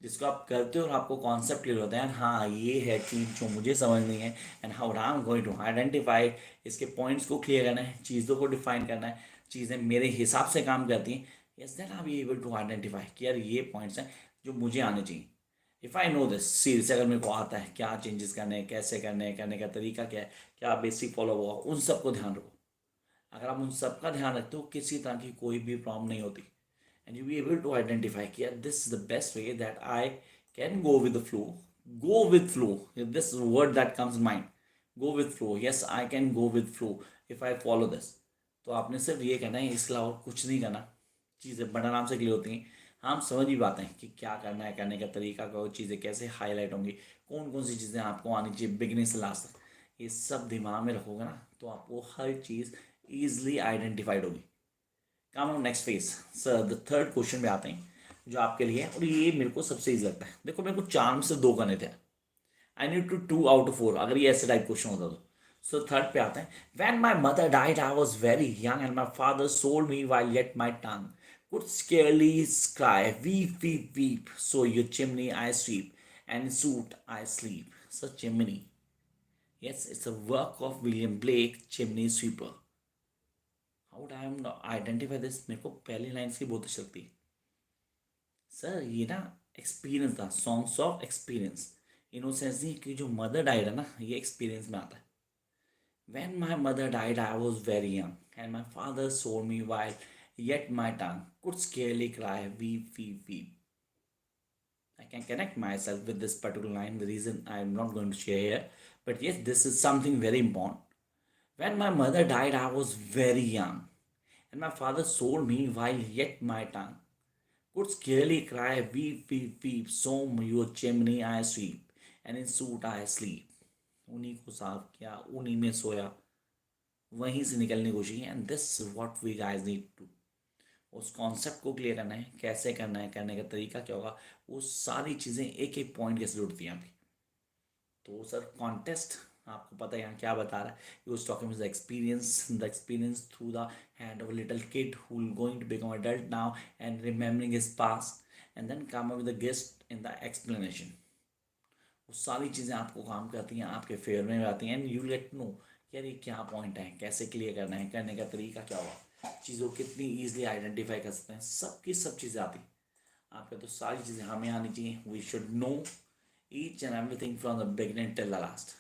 Speaker 1: जिसको आप करते हो और आपको कॉन्सेप्ट क्लियर होता है, हाँ ये है चीज़ जो मुझे समझनी है। And how I am going to identify, इसके पॉइंट्स को क्लियर करना है, चीज़ों को डिफाइन करना है, चीज़ें मेरे हिसाब से काम करती हैं। Yes, then I be able to identify कि यार ये पॉइंट्स हैं जो मुझे आने चाहिए। If I know this serious, अगर मेरे को आता है क्या चेंजेस करने हैं, कैसे करने हैं, करने का तरीका क्या है, क्या बेसिक फॉलो होगा, उन सबको ध्यान रखो। अगर आप उन सबका ध्यान रखते हो किसी तरह की कोई भी प्रॉब्लम नहीं होती। And you'll be able to identify कि यार this is the best way that I can go with the flow. Go with flow. This is a word that comes in mind. Go with flow. Yes, I can go with flow if I follow this. तो आपने सिर्फ ये करना है, इसके अलावा कुछ नहीं करना। चीज़ें बड़ा आराम से क्लियर होती हैं। हम समझ भी पाते हैं कि क्या करना है, करने का तरीका क्या हो, चीज़ें कैसे हाईलाइट होंगी, कौन कौन सी चीज़ें आपको आनी चाहिए बिगिनिंग से लास्ट तक। ये सब दिमाग में रखोगे ना तो आपको हर चीज़ ईजिली आइडेंटिफाइड होगी। काम on next phase. Sir the third question में आते हैं जो आपके लिए है, और ये मेरे को सबसे ईजी लगता है। देखो मेरे को चार में से दो करने थे, I need to 2 out of 4 अगर ये ऐसे टाइप क्वेश्चन होता तो। सो थर्ड पे आते हैं। When my mother died I was very young and my father sold me while yet my tongue could scarcely cry, weep, weep, weep. So your chimney I sweep, and suit I sleep. So chimney. Yes, it's a work of William Blake, Chimney Sweeper. How do I identify this? मेरे को पहली line की बहुत अच्छी लगती है sir. ये ना एक्सपीरियंस था, सॉन्ग्स ऑफ एक्सपीरियंस। इनोसेंस नहीं कि जो मदर डाइड है ना, ये एक्सपीरियंस में आता है। When my mother died, I was very young, and my father sold me while yet my tongue could scarcely cry, weep, weep, weep. I can connect myself with this particular line, the reason I'm not going to share here. But yes, this is something very important. When my mother died, I was very young, and my father sold me while yet my tongue could scarcely cry, weep, weep, weep, so your chimney I sweep, and in suit I sleep. उन्हीं को साफ किया, उन्हीं में सोया, वहीं से निकलने की कोशिश की। And this what we guys need to. उस कॉन्सेप्ट को क्लियर करना है, कैसे करना है, करने का तरीका क्या होगा, वो सारी चीज़ें एक एक पॉइंट कैसे जुड़ती हैं आपकी। तो सर कॉन्टेस्ट आपको पता है यहाँ क्या बता रहा है। You was talking the experience through the hand of a little kid who will going to become adult now and remembering his past, and then come up with the gist in the explanation. वो सारी चीज़ें आपको काम करती हैं, आपके favour में आती हैं, एंड यू लेट नो यार ये क्या पॉइंट है, कैसे क्लियर करना है, करने का तरीका क्या होगा, चीज़ों को कितनी ईजिली आइडेंटिफाई कर सकते हैं, सबकी सब चीज़ें आती हैं आपके। तो सारी चीज़ें हमें आनी चाहिए। We should know each and everything from the beginning till the last.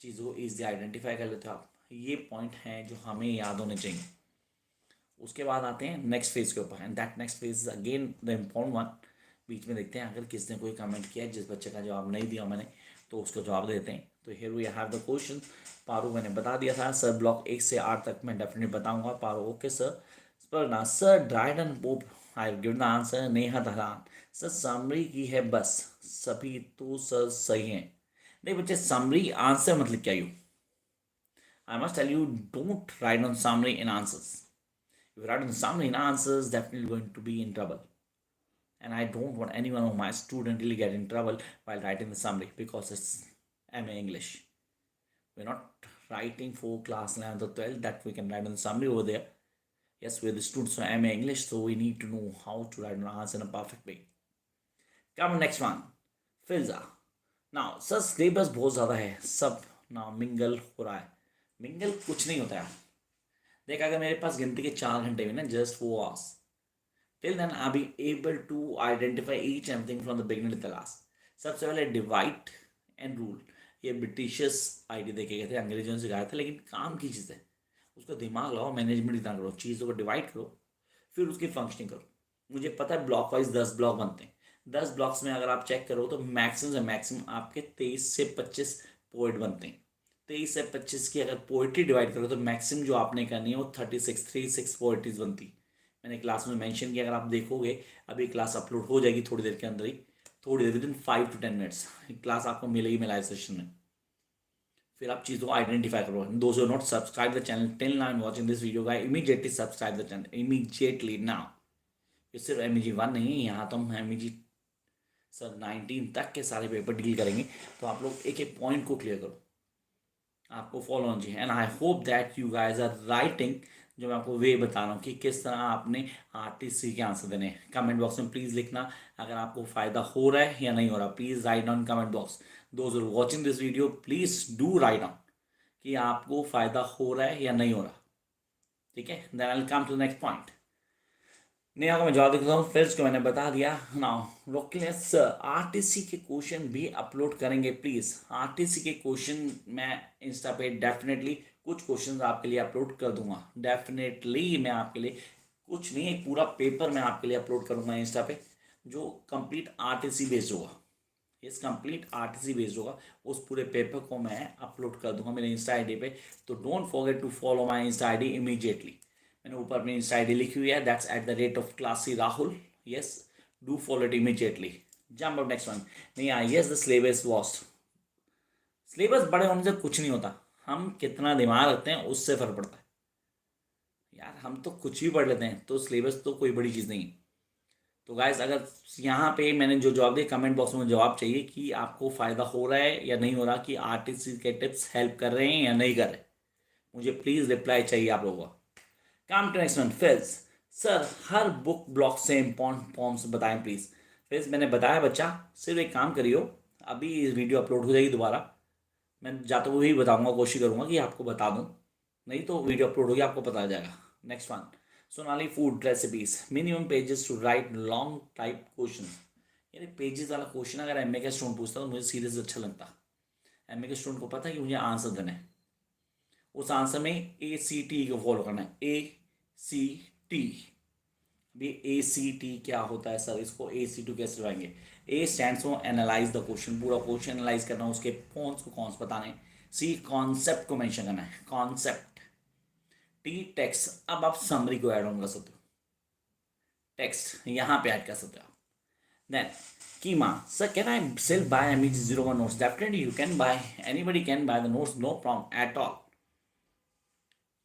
Speaker 1: चीज़ों को ईजिली आइडेंटिफाई कर लेते हो आप। ये पॉइंट हैं जो हमें याद होने चाहिए। उसके बाद आते हैं नेक्स्ट फेज के ऊपर, and that next phase is again the important one. बीच में देखते हैं अगर किसने कोई कमेंट किया है, जिस बच्चे का जवाब नहीं दिया मैंने तो उसको जवाब देते हैं। तो here we have the question. Paru मैंने बता दिया था सर, ब्लॉक 1 से 8 तक मैं डेफिनेटली बताऊंगा। Paru okay sir. पर ना sir Dryden pope, I give the answer. Neha Dharan sir summary की है बस, सभी तो सर सही हैं। नहीं बच्चे, समरी आंसर मतलब क्या you, I must tell you don't write on summary in answers. If you write on summary in answers, definitely going to be in trouble. And I don't want anyone of my student really get in trouble while writing the summary, because it's MA English. We're not writing for class 11th or 12th that we can write on the summary over there. Yes, we're the students of MA English, so we need to know how to write an answer in a perfect way. Come on, next one. Fiza. Now, sir syllabus बहुत ज़्यादा है, सब ना mingle हो रहा है. Mingle कुछ नहीं होता है. देख, अगर मेरे पास गिनती के 4 घंटे में ना, just 4 hours, till then I'll be able to identify each and everything from the beginning to the last. सबसे पहले डिवाइड एंड रूल, ये ब्रिटिशर्स आइडिया देखे गए थे, अंग्रेजों से सिखाया था, लेकिन काम की चीज़ है, उसका दिमाग लगाओ, मैनेजमेंट इतना करो, चीज़ों को डिवाइड करो, फिर उसकी फंक्शनिंग करो. मुझे पता है ब्लॉक वाइज 10 ब्लॉक बनते हैं. 10 ब्लॉक्स में अगर आप चेक करो तो मैक्सिमम से मैक्सिमम आपके 23 से 25 पोइट बनते हैं. 23 से 25 की अगर पोइट्री डिवाइड करो तो मैक्सिमम जो आपने करनी है वो 36 पोइट्रीज बनती. मैंने क्लास में मेंशन किया, अगर आप देखोगे अभी क्लास अपलोड हो जाएगी थोड़ी देर के अंदर ही, थोड़ी there with in 5 to 10 minutes class आपको मिलेगी मेरे लाइव सेशन में. फिर आप चीज़ों को आइडेंटिफाई करो. Those who not subscribe the channel till now and watching this video guys, immediately subscribe the channel immediately now. ये सिर्फ MEG 1 नहीं है, यहाँ तो हम MEG सर 19 तक के सारे पेपर डील करेंगे, तो आप लोग एक एक पॉइंट को क्लियर करो, आपको फॉलो होना चाहिए. And I hope that you guys are writing, जो मैं आपको वे बता रहा हूँ कि किस तरह आपने RTC के आंसर देने हैं. कमेंट बॉक्स में प्लीज़ लिखना अगर आपको फ़ायदा हो रहा है या नहीं हो रहा. Please write down comment box. Those are watching this video please do write down कि आपको फ़ायदा हो रहा है या नहीं हो रहा. ठीक है, then I will come to next point. Neha को मैं जवाब देता हूँ, फिर को मैंने बता दिया. नाउ रोकिए सर, RTC के क्वेश्चन भी अपलोड करेंगे प्लीज़. RTC के क्वेश्चन मैं इंस्टा पे डेफिनेटली कुछ क्वेश्चंस आपके लिए अपलोड कर दूंगा. डेफिनेटली मैं आपके लिए कुछ नहीं, एक पूरा पेपर मैं आपके लिए अपलोड करूंगा इंस्टा पे, जो कंप्लीट RTC बेस्ड होगा. इस कंप्लीट RTC बेस्ड होगा. उस पूरे पेपर को मैं अपलोड कर दूंगा मेरे इंस्टा ID पे. तो don't forget to follow my insta ID immediately. मैंने ऊपर अपनी इंस्टा ID लिखी हुई है, that's @classy Rahul. Yes, do follow it immediately. Jump up next one. नहीं I yes the syllabus vast. Syllabus बड़े होने से कुछ नहीं होता, हम कितना दिमाग रखते हैं उससे फर्क पड़ता है. यार हम तो कुछ भी पढ़ लेते हैं, तो सिलेबस तो कोई बड़ी चीज़ नहीं है. तो गाइस, अगर यहाँ पे मैंने जो जवाब दिया, कमेंट बॉक्स में जवाब चाहिए कि आपको फ़ायदा हो रहा है या नहीं हो रहा, कि RTC के टिप्स हेल्प कर रहे हैं या नहीं कर रहे. मुझे प्लीज़ रिप्लाई चाहिए आप लोगों का. Come to next one. फिल्स सर, हर बुक ब्लॉक से इम्पोर्टेंट फॉर्म्स बताएं प्लीज़. फिल्स मैंने बताया बच्चा, सिर्फ एक काम करियो, अभी वीडियो अपलोड हो जाएगी दोबारा, मैं जाते हुए ही बताऊंगा, कोशिश करूंगा कि आपको बता दूं, नहीं तो वीडियो अपलोड होगी आपको पता जाएगा. Next one. Sonali food recipes, minimum pages to write long type question. यानी पेजेस वाला क्वेश्चन अगर MA का स्टूडेंट पूछता तो मुझे सीरियस अच्छा लगता. MA के स्टूडेंट को पता है कि मुझे आंसर देना है, उस आंसर में ACT को फॉलो करना है. ACT. अभी ACT क्या होता है सर, इसको ACT कैसे लगाएंगे. A stands for analyse the question, पूरा क्वेश्चन एनालाइज करना, उसके कौन को कौन से बताने. C कॉन्सेप्ट को मेंशन करना है, कॉन्सेप्ट. T टेक्स्ट, अब आप समरी को ऐड ऑन कर सकते हो, टेक्स्ट यहाँ पे ऐड कर सकते हो. Then Keema sir, can I sell buy MEG 01 notes. Definitely you can buy, anybody can buy the notes, no problem at all.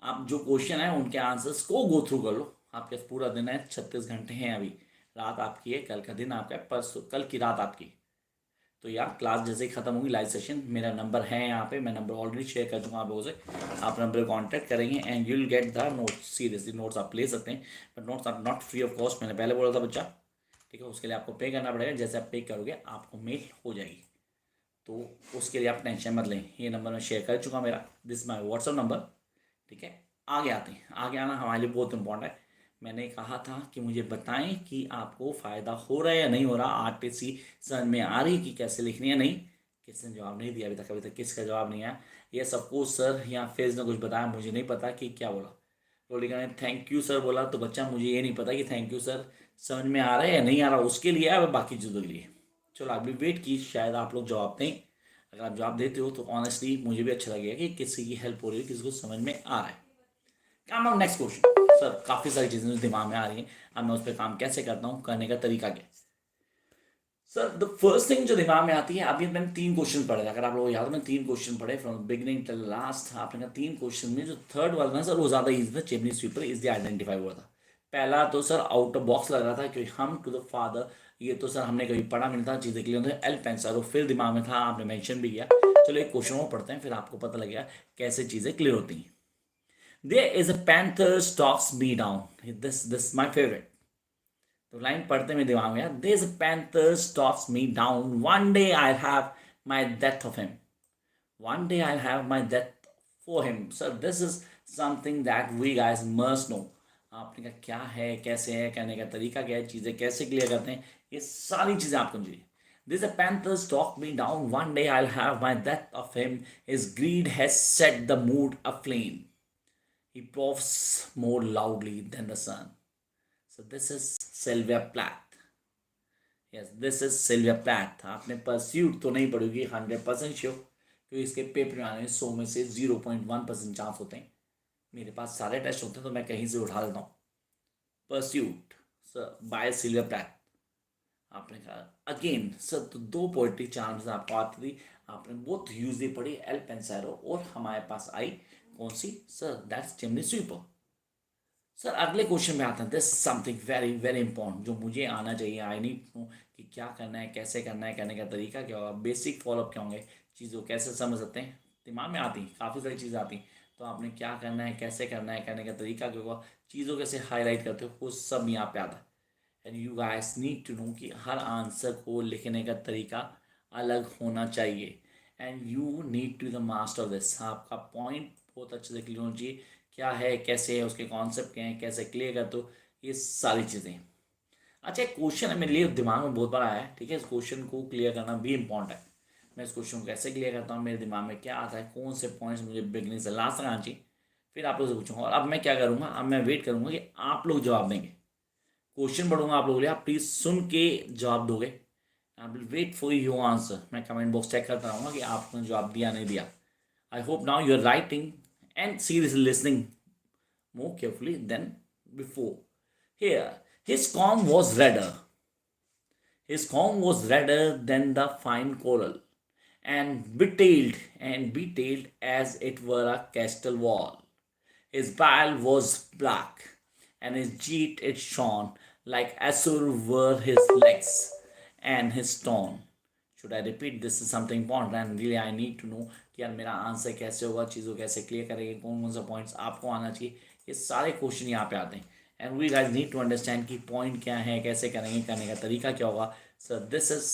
Speaker 1: आप जो क्वेश्चन है उनके आंसर्स को गो थ्रू कर लो. आपके पास पूरा दिन है, 36 घंटे हैं. अभी रात आपकी है, कल का दिन आपका है, परसों कल की रात आपकी. तो यार क्लास जैसे ही खत्म होगी, लाइव सेशन, मेरा नंबर है यहाँ पे, मैं नंबर ऑलरेडी शेयर कर चुका आप लोगों से. आप नंबर कॉन्टैक्ट करेंगे and you will get the notes. Seriously notes आप ले सकते हैं, but notes are not free of cost. मैंने पहले बोला था बच्चा, ठीक है, उसके लिए आपको पे करना पड़ेगा. जैसे आप पे करोगे आपको मेल हो जाएगी, तो उसके लिए आप टेंशन मत लें. ये नंबर मैं शेयर कर चुका मेरा, दिस माई व्हाट्सअप नंबर. ठीक है, आगे आते हैं. आगे आना हमारे लिए बहुत इंपॉर्टेंट है. मैंने कहा था कि मुझे बताएं कि आपको फ़ायदा हो रहा है या नहीं हो रहा. RTC समझ में आ रही कि कैसे लिखनी है नहीं. किसने जवाब नहीं दिया अभी तक किसका जवाब नहीं आया. ये सपोज सर या फेज ने कुछ बताया, मुझे नहीं पता कि क्या बोला. रोलिका ने थैंक यू सर बोला, तो बच्चा मुझे ये नहीं पता कि थैंक यू सर समझ में आ रहा है या नहीं आ रहा, उसके लिए अब बाकी चीज़ों के लिए. चलो अभी वेट की, शायद आप लोग जवाब दें. अगर आप जवाब देते हो तो ऑनेस्टली मुझे भी अच्छा लगेगा कि किसी की हेल्प हो रही है, किसी को समझ में आ रहा है. काम ऑन नेक्स्ट क्वेश्चन. सर काफ़ी सारी चीज़ें जो दिमाग में आ रही हैं, अब मैं उस पर काम कैसे करता हूँ, करने का तरीका क्या. सर द फर्स्ट थिंग जो दिमाग में आती है, अभी मैंने 3 क्वेश्चन पढ़े. अगर आप लोग याद हो, मैंने 3 क्वेश्चन पढ़े फ्रॉम बिगिनिंग टिल लास्ट. आपने कहा 3 क्वेश्चन में जो थर्ड वाला ना सर, वो ज़्यादा ईजी था. Chimney sweeper is the identify हुआ था. पहला तो सर आउट ऑफ बॉक्स लग रहा था, क्योंकि हम टू द फादर, ये तो सर हमने कभी पढ़ा नहीं था, चीज़ें के लिए एल पेन सर, वो फिर दिमाग में था, आपने मेंशन भी किया. चलो एक क्वेश्चन और पढ़ते हैं, फिर आपको पता लगेगा कैसे चीजें क्लियर होती हैं. There is a panther stalks me down. This is my favorite. तो लाइन पढ़ते मेरे दिमाग में यार, there is a panther stalks me down. One day I'll have my death of him. One day I'll have my death for him. So this is something that we guys must know. आपने कहा क्या है, कैसे है, कहने का तरीका क्या है, चीज़ें कैसे क्लियर करते हैं, ये सारी चीज़ें आप समझिए. This a panther stalk me down. One day I'll have my death of him. His greed has set the mood aflame. He puffs more loudly than the sun. So this is Sylvia Plath. Yes, this is Sylvia Plath. आपने pursuit तो नहीं पढ़ी 100% sure, क्योंकि इसके paper में आने में 100 में से 0.1% चांस होते हैं. मेरे पास सारे टेस्ट होते हैं तो मैं कहीं से उठा लेता हूँ. Pursuit sir by Sylvia Plath. आपने कहा अगेन सर, तो दो पोइट्री चार्म्स आपको आती थी, आपने बहुत यूजली पढ़ी एल पेंसारो, और हमारे पास आई कौन सी sir, that's chimney sweeper. Sir अगले क्वेश्चन में आता है, this something very very important जो मुझे आना चाहिए. आई नीड नो कि क्या करना है, कैसे करना है, करने का तरीका क्या होगा, बेसिक फॉलोअप क्या होंगे, चीज़ों कैसे समझ सकते हैं. दिमाग में आती काफ़ी सारी चीज़ें आती, तो आपने क्या करना है, कैसे करना है, करने का तरीका क्या होगा, चीज़ों कैसे हाईलाइट करते हो, वो सब यहाँ पे आता है. And you guys need to know कि हर आंसर को लिखने का तरीका अलग होना चाहिए. And you need to the master of this. आपका पॉइंट बहुत अच्छे से क्लियर होना चाहिए, क्या है, कैसे है, उसके कॉन्सेप्ट क्या है, कैसे क्लियर कर दो, ये सारी चीज़ें. अच्छा एक क्वेश्चन है मेरे लिए दिमाग में बहुत बार आया है, ठीक है, इस क्वेश्चन को क्लियर करना भी इंपॉर्टेंट है. मैं इस क्वेश्चन को कैसे क्लियर करता हूँ, मेरे दिमाग में क्या आता है, कौन से पॉइंट्स मुझे बिगनिंग से लास्ट तक आना चाहिए, फिर आप लोग से पूछूंगा. और अब मैं क्या करूँगा, अब मैं वेट करूँगा कि आप लोग जवाब देंगे. क्वेश्चन पढ़ूंगा आप लोगों के लिए, आप प्लीज़ सुन के जवाब दोगे. I will wait for your answer. मैं कमेंट बॉक्स चेक करता रहूँगा कि आपने जवाब दिया नहीं दिया. I hope now you are writing and seriously listening more carefully than before. Here, his comb was redder. His comb was redder than the fine coral, and betailed as it were a castle wall. His bile was black, and his jeet it shone like azure were his legs and his stone. Should I repeat? This is something important and really I need to know कि यार मेरा answer कैसे होगा, चीज़ों कैसे clear करेंगे, कौन कौन सा पॉइंट्स आपको आना चाहिए, ये सारे क्वेश्चन यहाँ पे आते हैं. And we guys need to understand कि पॉइंट क्या है, कैसे करेंगे, करने का तरीका क्या होगा. So this is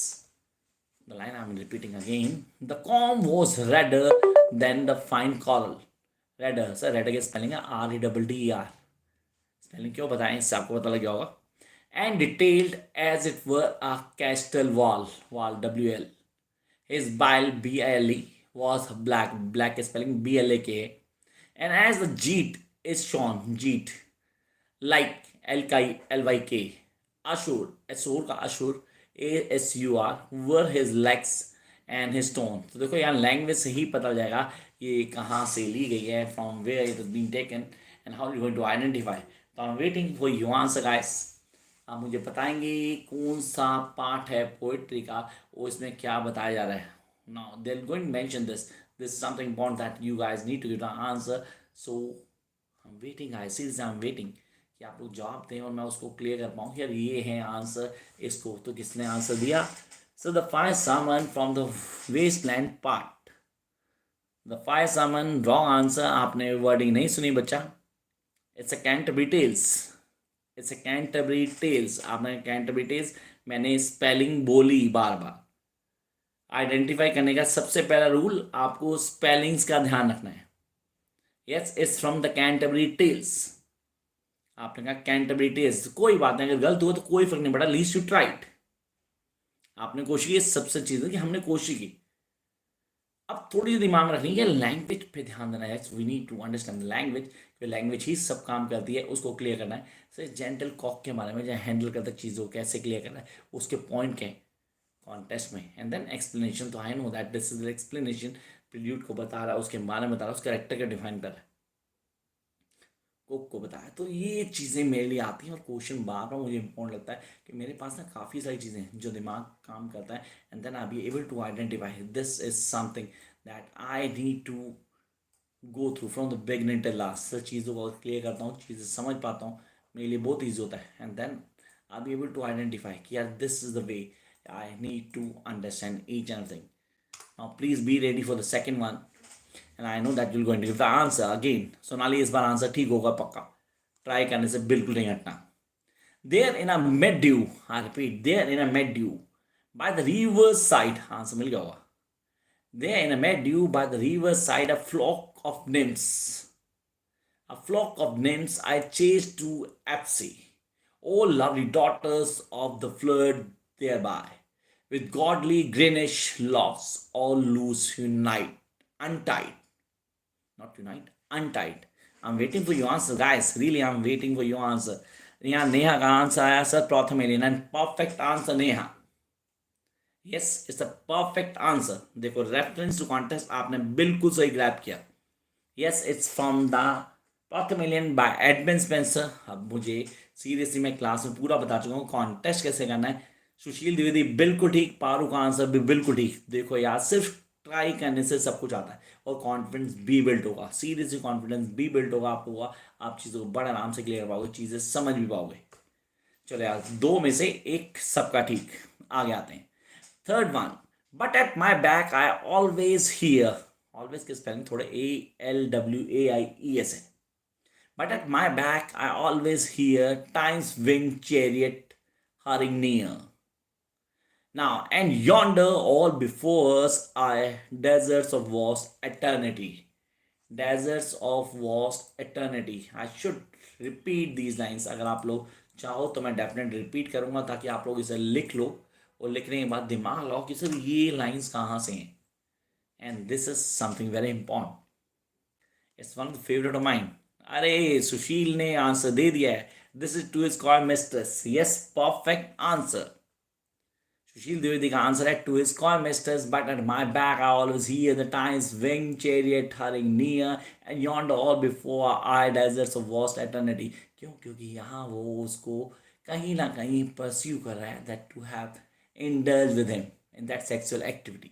Speaker 1: the line I am repeating again. The comb was redder than the fine coral. Redder sir, redder की स्पेलिंग है REDDER. स्पेलिंग क्यों बताएं, इससे आपको पता लग गया होगा. And detailed as it were a castle wall, WL. His bile, BILE, was black, black spelling BLAK. And as the jeet is shown, jeet, like LYK, Ashur, Ashur का Ashur, ASUR, were his legs and his stone. तो देखो यहाँ language से ही पता जाएगा ये कहाँ से ली गई है, from where it has been taken and how you going to identify. तो I'm waiting for your answer guys. आप मुझे बताएंगे कौन सा पार्ट है पोइट्री का, वो इसमें क्या बताया जा रहा है. Now they are going mention this is something important that you guys need to give the answer. So I am waiting guys, seriously I am waiting कि आप लोग जवाब दें और मैं उसको क्लियर कर पाऊँ. यार ये है आंसर, इसको तो किसने आंसर दिया. So the fire sermon from the wasteland part. The fire sermon wrong answer. आपने वर्डिंग नहीं सुनी बच्चा. It's a Canterbury Tales. It's a Canterbury Tales. आपने कैंटरबरी टेल्स, मैंने स्पेलिंग बोली बार बार. आइडेंटिफाई करने का सबसे पहला रूल, आपको स्पेलिंग्स का ध्यान रखना है. Yes, it's from the Canterbury Tales. आपने कहा कैंटरबरी टेल्स, कोई बात नहीं, अगर गलत हुआ तो कोई फर्क नहीं पड़ा, लीस्ट यू ट्राइड. आपने कोशिश की, सबसे चीज़ है कि हमने कोशिश की. अब थोड़ी दिमाग में रखनी है, लैंग्वेज पे ध्यान देना है. We need to understand language. Language ही सब काम करती है, उसको क्लियर करना है. सर जेंटल कॉक के बारे में, जहाँ हैंडल करता है चीज़ों कैसे क्लियर करना है, उसके पॉइंट क्या है कॉन्टेस्ट में. And then explanation. तो I know that this is explanation. Prelude को बता रहा है, उसके बारे में बता रहा है, उसके कैरेक्टर का डिफाइन कर रहा है, कुक को बताया. तो ये चीज़ें मेरे लिए आती हैं और क्वेश्चन बार बार मुझे इंपॉर्टेंट लगता है कि मेरे पास ना काफ़ी सारी चीज़ें हैं जो दिमाग काम करता है. And then I be able to identify this is something that I need to go through from the beginning till last. Sir चीज़ों को क्लियर करता हूँ, चीज़ें समझ पाता हूँ, मेरे लिए बहुत ईजी होता है. And then I be able to identify कि यार this is the way I need to understand each and thing. Now please be ready for the second one. And I know that you're going to give the answer again. Sonali इस बार answer ठीक होगा पक्का. Try करने से बिल्कुल नहीं हटना. There in a meadow, I repeat, there in a meadow, by the river's side, answer मिल गया होगा. There in a meadow by the river's side, a flock of nymphs I chased to Apsy, all lovely daughters of the flood thereby, with godly greenish locks, all loose, untied, not unite, untied. I'm waiting for your answer, guys. Really, I'm waiting for your answer. यहाँ नेहा का answer आया sir प्रथम alien and perfect answer Neha. Yes, it's a perfect answer. देखो reference to contest आपने बिल्कुल सही grab किया. Yes, it's from the प्रथम एलियन बाय एडमंड स्पेंसर. अब मुझे सीरियसली मैं क्लास में पूरा बता चुका हूँ कॉन्टेस्ट कैसे करना है. सुशील द्विवेदी बिल्कुल ठीक, पारू का आंसर भी बिल्कुल ठीक. देखो यार, सिर्फ ट्राई करने से सब कुछ आता है और कॉन्फिडेंस भी बिल्ड होगा. सीरियसली कॉन्फिडेंस भी बिल्ड होगा आपको. आप चीज़ों को बड़ा आराम से क्लियर कर पाओगे, चीज़ें समझ भी पाओगे. चलो यार, दो में से एक सबका ठीक. आगे आते हैं. Third one, but at my back I always here. Always के स्पेलिंग थोड़े ALWAIES है. But at my back I always here times wing chariot hurrying near. Now, and yonder all before us are deserts of vast eternity. Deserts of vast eternity. I should repeat these lines. अगर आप लोग चाहो तो मैं definite repeat करूँगा ताकि आप लोग इसे लिख लो और लिखने के बाद दिमाग लगाओ कि सर ये लाइन्स कहाँ से हैं. And this is something very important. It's one of the favourite of mine. अरे सुशील ने आंसर दे दिया है. This is to his coy mistress. Yes, perfect answer. Sushil Dwivedi का आंसर है to his coy mistress, but at my back I always hear the time's wing chariot hurrying near and yonder all before I deserts of vast eternity. क्यों? क्योंकि यहाँ वो उसको कहीं ना कहीं परस्यू कर रहा है, that to have indulge with him in that sexual activity,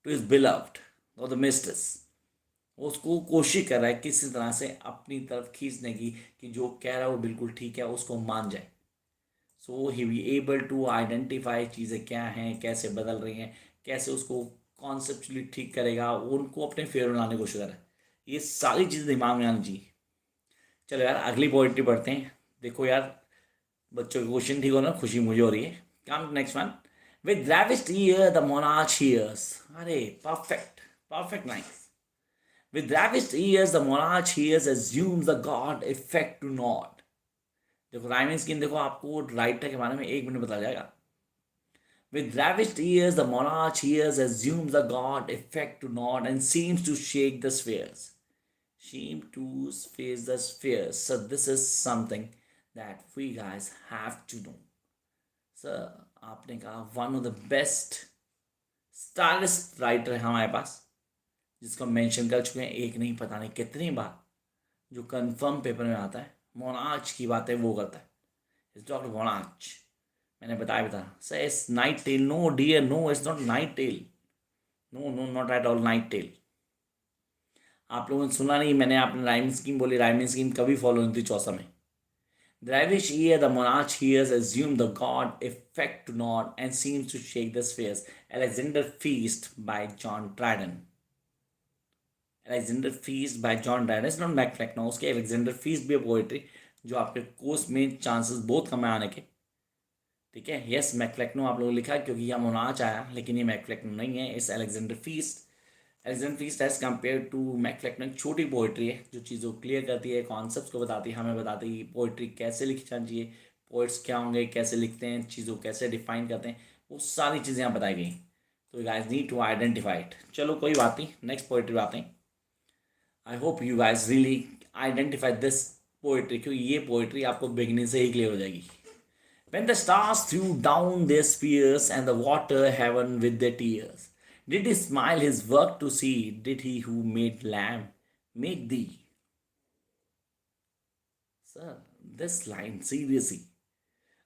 Speaker 1: to his beloved or the mistress. उसको कोशिश कर रहा है किसी तरह से अपनी तरफ खींचने की कि जो कह रहा है वो बिल्कुल ठीक है, उसको मान जाए. सो ही बी एबल टू आइडेंटिफाई चीज़ें क्या हैं, कैसे बदल रही हैं, कैसे उसको कॉन्सेप्चुअली ठीक करेगा, उनको अपने फेवर में लाने की कोशिश कर रहा है. ये सारी चीज़ें दिमाग में आनी चाहिए. चलो यार, अगली पोइट्री पढ़ते हैं. देखो यार, बच्चों के क्वेश्चन ठीक हो ना, खुशी मुझे हो रही है. Come to next one. With ravished ear the monarch hears. अरे perfect lines. With ravished ears the monarch hears, assumes the god effect to nod. देखो राइमिंग स्कीम देखो, आपको राइटर के बारे में 1 मिनट बता जाएगा. With ravished ears the monarch hears, assumes the god effect to nod and seems to shake the spheres. Seem to face the spheres. So this is something that we guys have to know. Sir आपने कहा one of the best stylist writer है हमारे पास, जिसको mention कर चुके हैं एक नहीं पता नहीं कितनी बार, जो कंफर्म पेपर में आता है. मोनार्च की बातें वो करता है. It's doctor monarch. मैंने बताया sir it's knight tale. No dear, no, it's not knight tale. No, not at all knight tale. आप लोगों ने सुना नहीं, मैंने आपने राइमिंग स्कीम बोली. राइमिंग स्कीम कभी फॉलो नहीं थी चौसा में. The ravish ear the monarch hears, assume the god effect to nod and seems to shake the spheres. Alexander Feast by John Dryden. Alexander Feast by John Dryden. It's not MacFlecknoe. उसके Alexander Feast भी है poetry जो आपके course में chances बहुत कम है आने के. ठीक है. यस, मैकफ्लेक्नो आप लोगों ने लिखा क्योंकि यहाँ मोनार्च आया, लेकिन ये मैकफ्लेक्नो नहीं है. इस Alexander Feast. Alexander feast as compare to MacFlecknoe एक छोटी पोइट्री है जो चीज़ों को क्लियर करती है, कॉन्सेप्ट्स को बताती है, हमें बताती है पोइट्री कैसे लिखी जानी चाहिए, पोइट्स क्या होंगे, कैसे लिखते हैं, चीज़ों को कैसे डिफाइन करते हैं, वो सारी चीज़ें यहाँ बताई गई. तो you guys need to identify it. चलो कोई बात नहीं, नेक्स्ट पोइट्री आते हैं. I hope you guys really identify this poetry, क्योंकि ये पोइट्री आपको बिगनिंग से ही क्लियर हो जाएगी. When the stars threw down their spears and the water heaven with their tears, did he smile his work to see? Did he who made lamb make thee? Sir, this line seriously.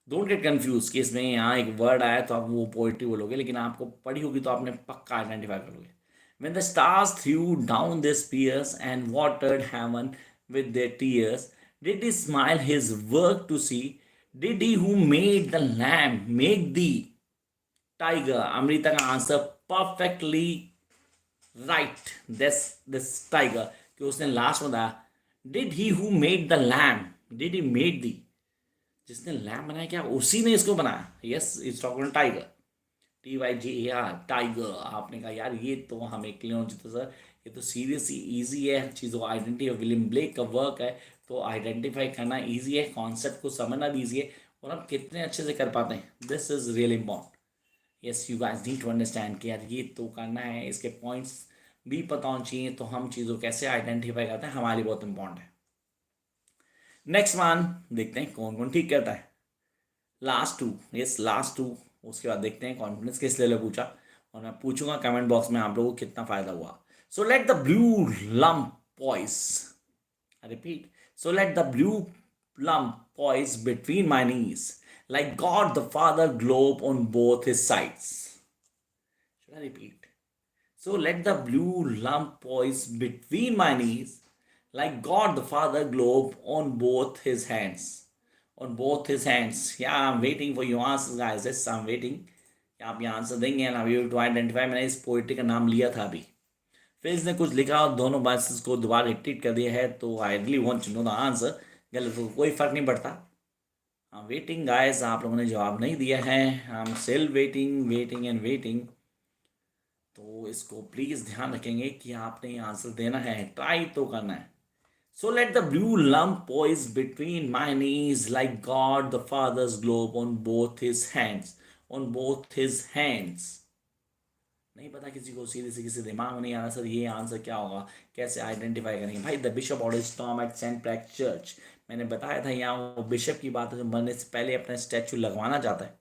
Speaker 1: Don't get confused कि इसमें यहाँ एक word आया तो आप वो poetry बोलोगे, लेकिन आपको पढ़ी होगी तो आपने पक्का आइडेंटिफाई करोगे. When the stars threw down their spears and watered heaven with their tears, did he smile his work to see? Did he who made the lamb make thee? Tiger. Amrita का answer perfectly right. This tiger, कि उसने last में बताया, did he who made the lamb, did he made thee, जिसने lamb बनाया क्या उसी ने इसको बनाया? Yes, is talking tiger. TYGER, tiger. आपने कहा यार ये तो हमें क्लियर हो जाता सर, ये तो सीरियसली इजी है चीज़ों को आइडेंटिफाई, विलियम ब्लेक का वर्क है, तो आइडेंटिफाई करना इजी है, कॉन्सेप्ट को समझना भी इजी है, और हम कितने अच्छे से कर पाते हैं, this is really important. Yes, you guys need to understand कि यार ये तो करना है, इसके पॉइंट्स भी पता होने चाहिए, तो हम चीज़ों को कैसे आइडेंटिफाई करते हैं हमारे लिए बहुत इंपॉर्टेंट है। नेक्स्ट वन देखते हैं कौन कौन ठीक करता है। Last two, yes last two. उसके बाद देखते हैं कॉन्फिडेंस किस लेवल पूछा, और मैं पूछूंगा कमेंट बॉक्स में आप लोगों को कितना फायदा हुआ। सो let the blue lump poised, I repeat. So let the blue lump poise between my knees, like God the Father globe on both his sides. Should I repeat? So let the blue lump poise between my knees, like God the Father globe on both his hands. On both his hands. Yeah, I'm waiting for your answers, guys. Yes, I'm waiting. आप ये answer देंगे and I to identify. मैंने इस poetry का नाम लिया था अभी, फिर इसने कुछ लिखा और दोनों बाइसेस को दोबारा रिपीट कर दिया है, तो I really want to know the answer. गलत हो कोई फर्क नहीं पड़ता। आई एम वेटिंग गाइस, आप लोगों ने जवाब नहीं दिया है, I am still waiting waiting and waiting. तो इसको प्लीज़ ध्यान रखेंगे कि आपने आंसर देना है, ट्राई तो करना है। So let the blue lump poise between my knees like God the Father's globe on both his hands. On both his hands. नहीं पता किसी को, सीधे से किसी दिमाग में नहीं आ रहा सर ये आंसर क्या होगा, कैसे आइडेंटिफाई करेंगे? भाई the bishop order storm at saint pack church. मैंने बताया था यहाँ वो बिशप की बात है जो मरने से पहले अपना स्टैचू लगवाना चाहता है।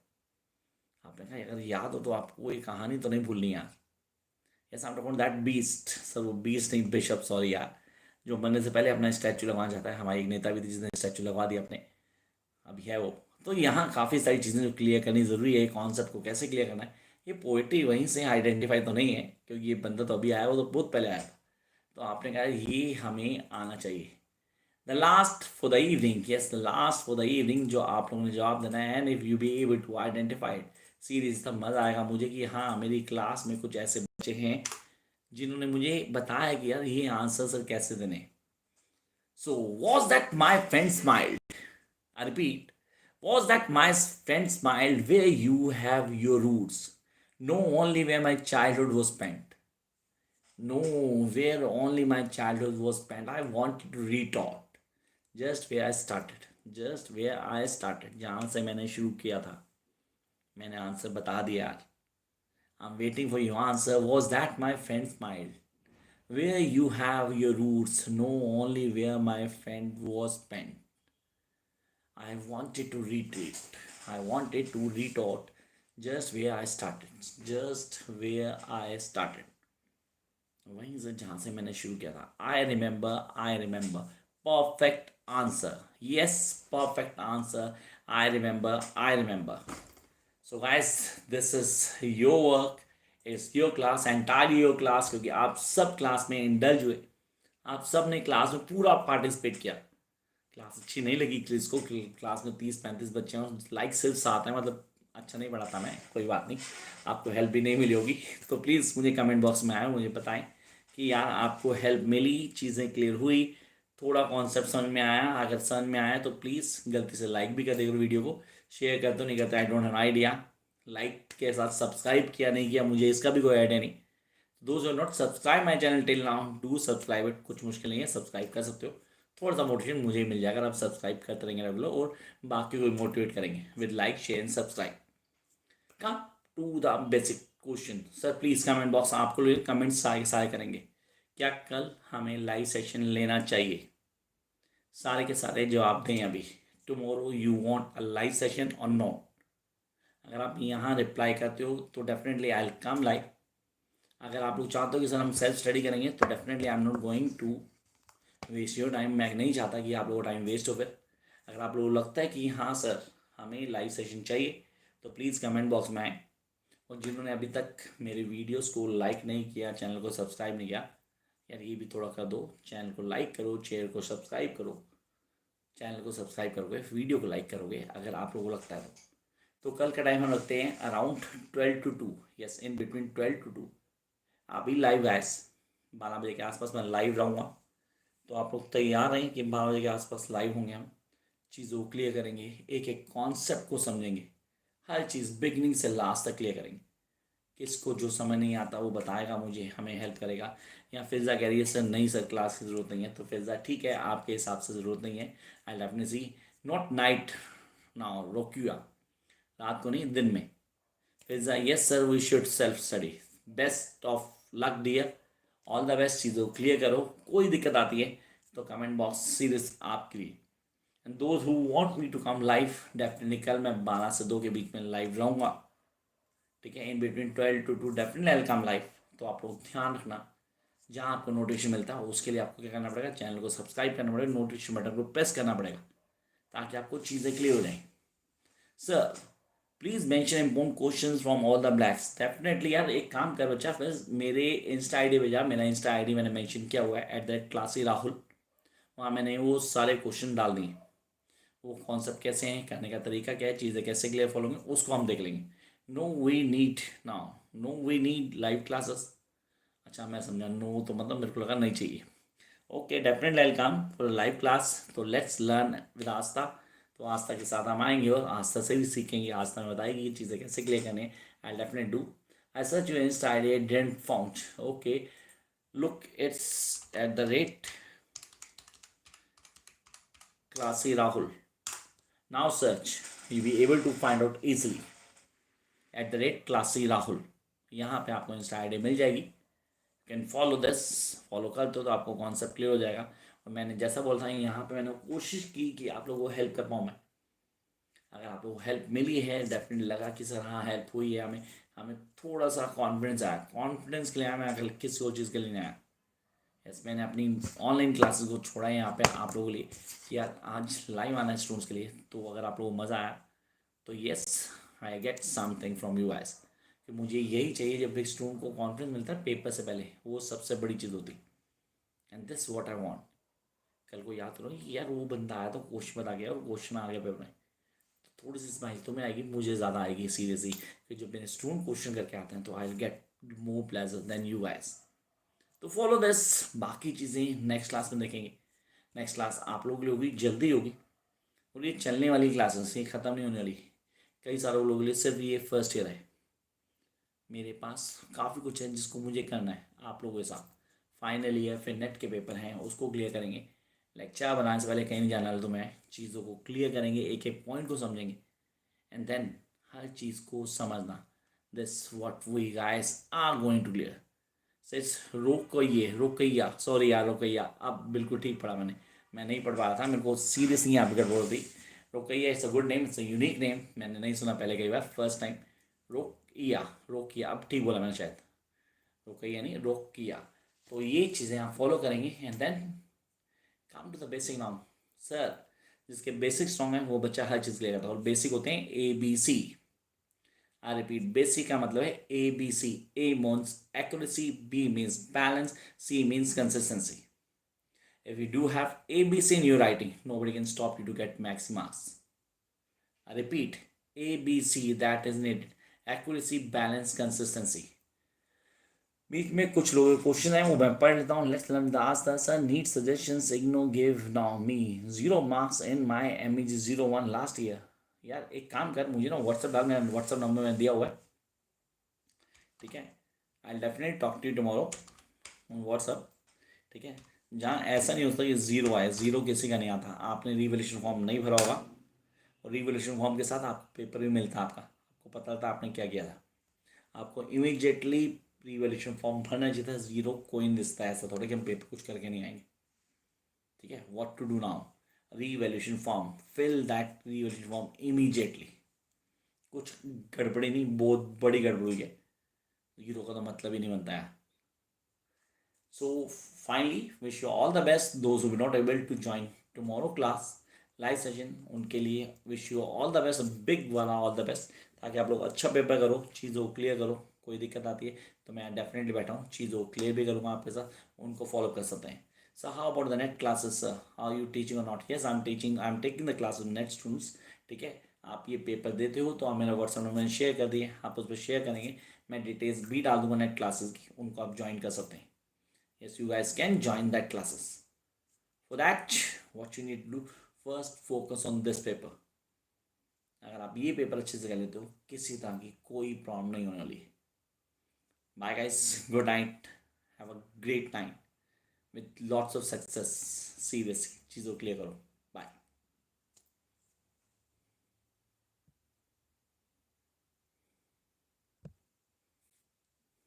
Speaker 1: आपने कहा अगर याद हो तो आपको ये कहानी तो नहीं भूलनी यार। Yes, I am talking that beast. Sir वो बीस्ट नहीं, बिशप, सॉरी यार, जो मरने से पहले अपना स्टैचू लगवाना चाहता है। हमारी एक नेता भी थी जिसने स्टैचू लगवा दिया अपने, अभी है वो। तो यहाँ काफ़ी सारी चीज़ें जो क्लियर करनी ज़रूरी है, कॉन्सेप्ट को कैसे क्लियर करना है। ये पोइट्री वहीं से आइडेंटिफाई तो नहीं है, क्योंकि ये बंदा तो अभी आया, वो तो बहुत पहले आया था। तो आपने कहा ये हमें आना चाहिए। The last for the evening, yes the last for the evening, जो आप लोगों ने जवाब देना है, and if you be able to identify series, तब मज़ा आएगा मुझे कि हाँ मेरी क्लास में कुछ ऐसे बच्चे हैं जिन्होंने मुझे बताया कि यार ये आंसर सर कैसे देने। So was that my friend smiled, I repeat, was that my friend smiled where you have your roots? No, only where my childhood was spent. No, where only my childhood was spent. I wanted to retort. Just where I started. Just where I started. जहाँ से मैंने शुरू किया था, मैंने answer बता दिया यार। I'm waiting for your answer. Was that my friend smiled? Where you have your roots? No, only where my friend was spent. I wanted to retreat. I wanted to retort just where I started. Just where I started. वहीं से जहाँ से मैंने शुरू किया था। I remember, I remember. Perfect answer, yes perfect answer. I remember, I remember. So guys this is your work, it's your class, entirely your class, क्योंकि आप सब क्लास में इंडल्ज हुए, आप सब ने क्लास में पूरा पार्टिसिपेट किया। क्लास अच्छी नहीं लगी किसको, क्लास में 30-35 बच्चे हैं, लाइक सिर्फ 7 हैं, मतलब अच्छा नहीं पढ़ाता मैं, कोई बात नहीं, आपको हेल्प भी नहीं मिली होगी। तो प्लीज़ मुझे कमेंट बॉक्स में आए, मुझे बताएं कि यार आपको हेल्प मिली, चीज़ें क्लियर हुई, थोड़ा कॉन्सेप्ट समझ में आया। अगर समझ में आया तो प्लीज़ गलती से लाइक भी कर देगा वीडियो को, शेयर कर तो नहीं करता, I don't have idea. Like के साथ सब्सक्राइब किया नहीं किया मुझे इसका भी कोई आइडिया नहीं। Those are not subscribe my channel till now, do subscribe it, कुछ मुश्किल नहीं है, सब्सक्राइब कर सकते हो। थोड़ा सा मोटिवेशन मुझे ही मिल जाएगा अगर आप सब्सक्राइब करते रहेंगे रेगुलर, और बाकी को मोटिवेट करेंगे with like share and subscribe. Come to the basic question, sir please comment box आपको लोग कमेंट सारे सारे करेंगे, क्या कल हमें लाइव सेशन लेना चाहिए? सारे के सारे जवाब दें अभी। Tomorrow you want a live session और नॉट? अगर आप यहाँ रिप्लाई करते हो तो definitely I will come live. अगर आप लोग चाहते हो कि सर हम सेल्फ स्टडी करेंगे तो definitely I am not going to waste your time. मैं नहीं चाहता कि आप लोगों का टाइम वेस्ट हो। फिर अगर आप लोगों को लगता है कि हाँ सर हमें लाइव सेशन चाहिए तो प्लीज़ कमेंट बॉक्स में आए। और जिन्होंने अभी तक मेरे वीडियोस को लाइक नहीं किया, चैनल को सब्सक्राइब नहीं किया, यार ये भी थोड़ा कर दो, चैनल को लाइक करो, चैनल को सब्सक्राइब करो। चैनल को सब्सक्राइब करोगे, वीडियो को लाइक करोगे अगर आप लोगों को लगता है तो कल का टाइम हम रखते हैं around 12 to 2, yes in between 12 to 2। अभी लाइव गाइस 12 बजे के आसपास मैं लाइव रहूँगा, तो आप लोग तैयार रहें कि 12 बजे के आसपास लाइव होंगे हम। चीज़ों को क्लियर करेंगे, एक एक कॉन्सेप्ट को समझेंगे, हर चीज़ बिगनिंग से लास्ट तक क्लियर करेंगे। किसको जो समझ नहीं आता वो बताएगा मुझे, हमें हेल्प करेगा। या फिज़ा कह रही है सर नहीं सर क्लास की ज़रूरत नहीं है, तो फिज़ा ठीक है, आपके हिसाब से ज़रूरत नहीं है। I definitely see not night now रोक्यूआ, रात को नहीं दिन में। Fiza yes sir we should self study. Best of luck dear, all the best. चीज़ों क्लियर करो, कोई दिक्कत आती है तो कमेंट बॉक्स सीरीज आपके लिए। And those who want me to come live, definitely कल मैं 12 से 2 के बीच में लाइव रहूँगा, ठीक है। In between 12 to 2 definitely I will come live. तो आप लोग ध्यान रखना, जहाँ आपको नोटिफिकेशन मिलता है उसके लिए आपको क्या करना पड़ेगा, चैनल को सब्सक्राइब करना पड़ेगा, नोटिफिकेशन बटन को प्रेस करना पड़ेगा, ताकि आपको चीज़ें क्लियर हो जाएं। Sir please mention important questions from all the blacks. Definitely यार एक काम कर बच्चा, फिर मेरे इंस्टा आई डी पे जा, मेरा इंस्टा आई डी मैंने मेंशन किया हुआ है @classy_rahul। वहाँ मैंने वो सारे क्वेश्चन डाल दिए, वो कॉन्सेप्ट कैसे हैं, करने का तरीका क्या है, चीज़ें कैसे क्लियर फॉलो होंगे, उसको हम देख लेंगे। No we need now, no we need live classes. अच्छा मैं समझा, नो तो मतलब मेरे को लगा नहीं चाहिए। Okay definitely I will come for live class. तो लेट्स लर्न विद आस्था। तो आस्था के साथ हम आएंगे और आस्था से भी सीखेंगे, आस्था में बताएगी ये चीज़ें कैसे क्लियर करने। I definite do. I search you insta I D didn't found. Okay look it's @, classy Rahul. Now search, you'll be able to find out easily @classy Rahul। यहाँ पे आपको इंस्टा आई डी मिल जाएगी, can follow this. Follow कर दो तो आपको concept clear हो जाएगा। और मैंने जैसा बोला था यहाँ पे मैंने कोशिश की कि आप लोगों को हेल्प कर पाऊँ मैं। अगर आप लोगों को हेल्प मिली है, डेफिनेटली लगा कि सर हाँ हेल्प हुई है, हमें हमें थोड़ा सा कॉन्फिडेंस आया। कॉन्फिडेंस के लिए आया मैं, अगर किसी और चीज़ के लिए नहीं आया। यस मैंने अपनी ऑनलाइन क्लासेस को छोड़ा है यहाँ पे आप लोगों के लिए कि यार आज लाइव आना है स्टूडेंट्स के लिए। तो अगर आप लोगों को मज़ा आया तो yes I get something from you guys, कि मुझे यही चाहिए। जब एक स्टूडेंट को कॉन्फिडेंस मिलता है पेपर से पहले, वो सबसे बड़ी चीज़ होती। And this what I want. कल को याद करो कि यार वो बंदा आया तो क्वेश्चन बता गया और क्वेश्चन आ गया पेपर में, तो थोड़ी सी स्माइल तुम्हें आएगी, मुझे ज़्यादा आएगी सीरियसली। कि जब मेरे स्टूडेंट क्वेश्चन करके आते हैं तो I will get more pleasure than you guys. तो फॉलो दिस, बाकी चीज़ें नेक्स्ट क्लास में देखेंगे। नेक्स्ट क्लास आप लोगों के लिए होगी, जल्दी होगी। और ये चलने वाली क्लासेस, ये ख़त्म नहीं होने वाली। कई सारे लोगों के लिए सिर्फ ये फर्स्ट ईयर है। मेरे पास काफ़ी कुछ है जिसको मुझे करना है आप लोगों के साथ। फाइनल ईयर फिर नेट के पेपर हैं, उसको क्लियर करेंगे। लेक्चर बनाने से पहले कहीं नहीं जाना तो मैं चीज़ों को क्लियर करेंगे, एक एक पॉइंट को समझेंगे। एंड देन हर चीज़ को समझना। This what we guys are going to clear. सिर्स रुकैया सॉरी यार रुकैया, अब बिल्कुल ठीक पढ़ा मैंने। मैं नहीं पढ़ पा रहा था, मेरे को सीरियस नहीं यहाँ पे गड़बड़ थी। Rukaiya it's a good name, it's a unique name, मैंने नहीं सुना पहले कई बार, फर्स्ट टाइम। रोकिया अब ठीक बोला मैंने शायद, रुकैया नहीं रोकिया। तो ये चीज़ें आप फॉलो करेंगे and then come to the basic now. Sir जिसके बेसिक स्ट्रॉन्ग है वो बच्चा हर चीज़ क्लियर करता है। और बेसिक होते हैं ABC। आई रिपीट, बेसिक का मतलब है ABC। A means accuracy, B means balance, C means consistency. If you do have ABC in your writing, nobody can stop you to get max marks. I repeat, ABC that is needed: accuracy, balance, consistency. बीच में कुछ लोग question है वो मैं पढ़ लेता हूँ। Let's learn the Aastha. Sir need suggestions, IGNOU give now me 0 marks in my MEG 01 last year. यार एक काम कर, मुझे ना व्हाट्सएप डाल, मेरा व्हाट्सएप नंबर मैंने दिया हुआ है, ठीक है। I definitely talk to you tomorrow on WhatsApp, ठीक है। जहाँ ऐसा नहीं होता कि ज़ीरो आए, ज़ीरो किसी का नहीं आता। आपने रिवैल्यूएशन फॉर्म नहीं भरा होगा, और रिवैल्यूएशन फॉर्म के साथ आपको पेपर भी मिलता आपका, आपको पता था आपने क्या किया था। आपको इमीडिएटली रिवैल्यूएशन फॉर्म भरना चाहिए था। ज़ीरो कोई नहीं दिखता, ऐसा थोड़ा कि हम पेपर कुछ करके नहीं आएंगे, ठीक है। What to do now, revaluation form, fill that revaluation form immediately. कुछ गड़बड़ी नहीं, बहुत बड़ी गड़बड़ हुई है, ज़ीरो का तो मतलब ही नहीं बनता है। So finally, wish you all the best. Those who were not able to join tomorrow class live session, उनके लिए wish you all the best, big वाला ऑल द बेस्ट, ताकि आप लोग अच्छा पेपर करो, चीज़ों को क्लियर करो। कोई दिक्कत आती है तो मैं डेफिनेटली बैठा हूँ, चीज़ों को क्लियर भी करूँगा आपके साथ, उनको फॉलो कर सकते हैं। Sir how about the NET classes, sir how you teaching और not? Yes I am teaching, I am taking the class with NET students, ठीक है। आप ये पेपर देते हो तो आप मेरा व्हाट्सएप नंबर मैंने शेयर कर दिए, आप उस पर शेयर करेंगे, मैं डिटेल्स भी डाल दूंगा नेट क्लासेस की, उनको आप ज्वाइन कर सकते हैं. Yes, you guys can join that classes. For that what you need to do, first focus on this paper. अगर आप ये पेपर अच्छे से कर लेते हो, किसी तरह की कोई प्रॉब्लम नहीं होने वाली. Bye guys, good night, have a great night with lots of success. Seriously चीज़ों क्लियर करो.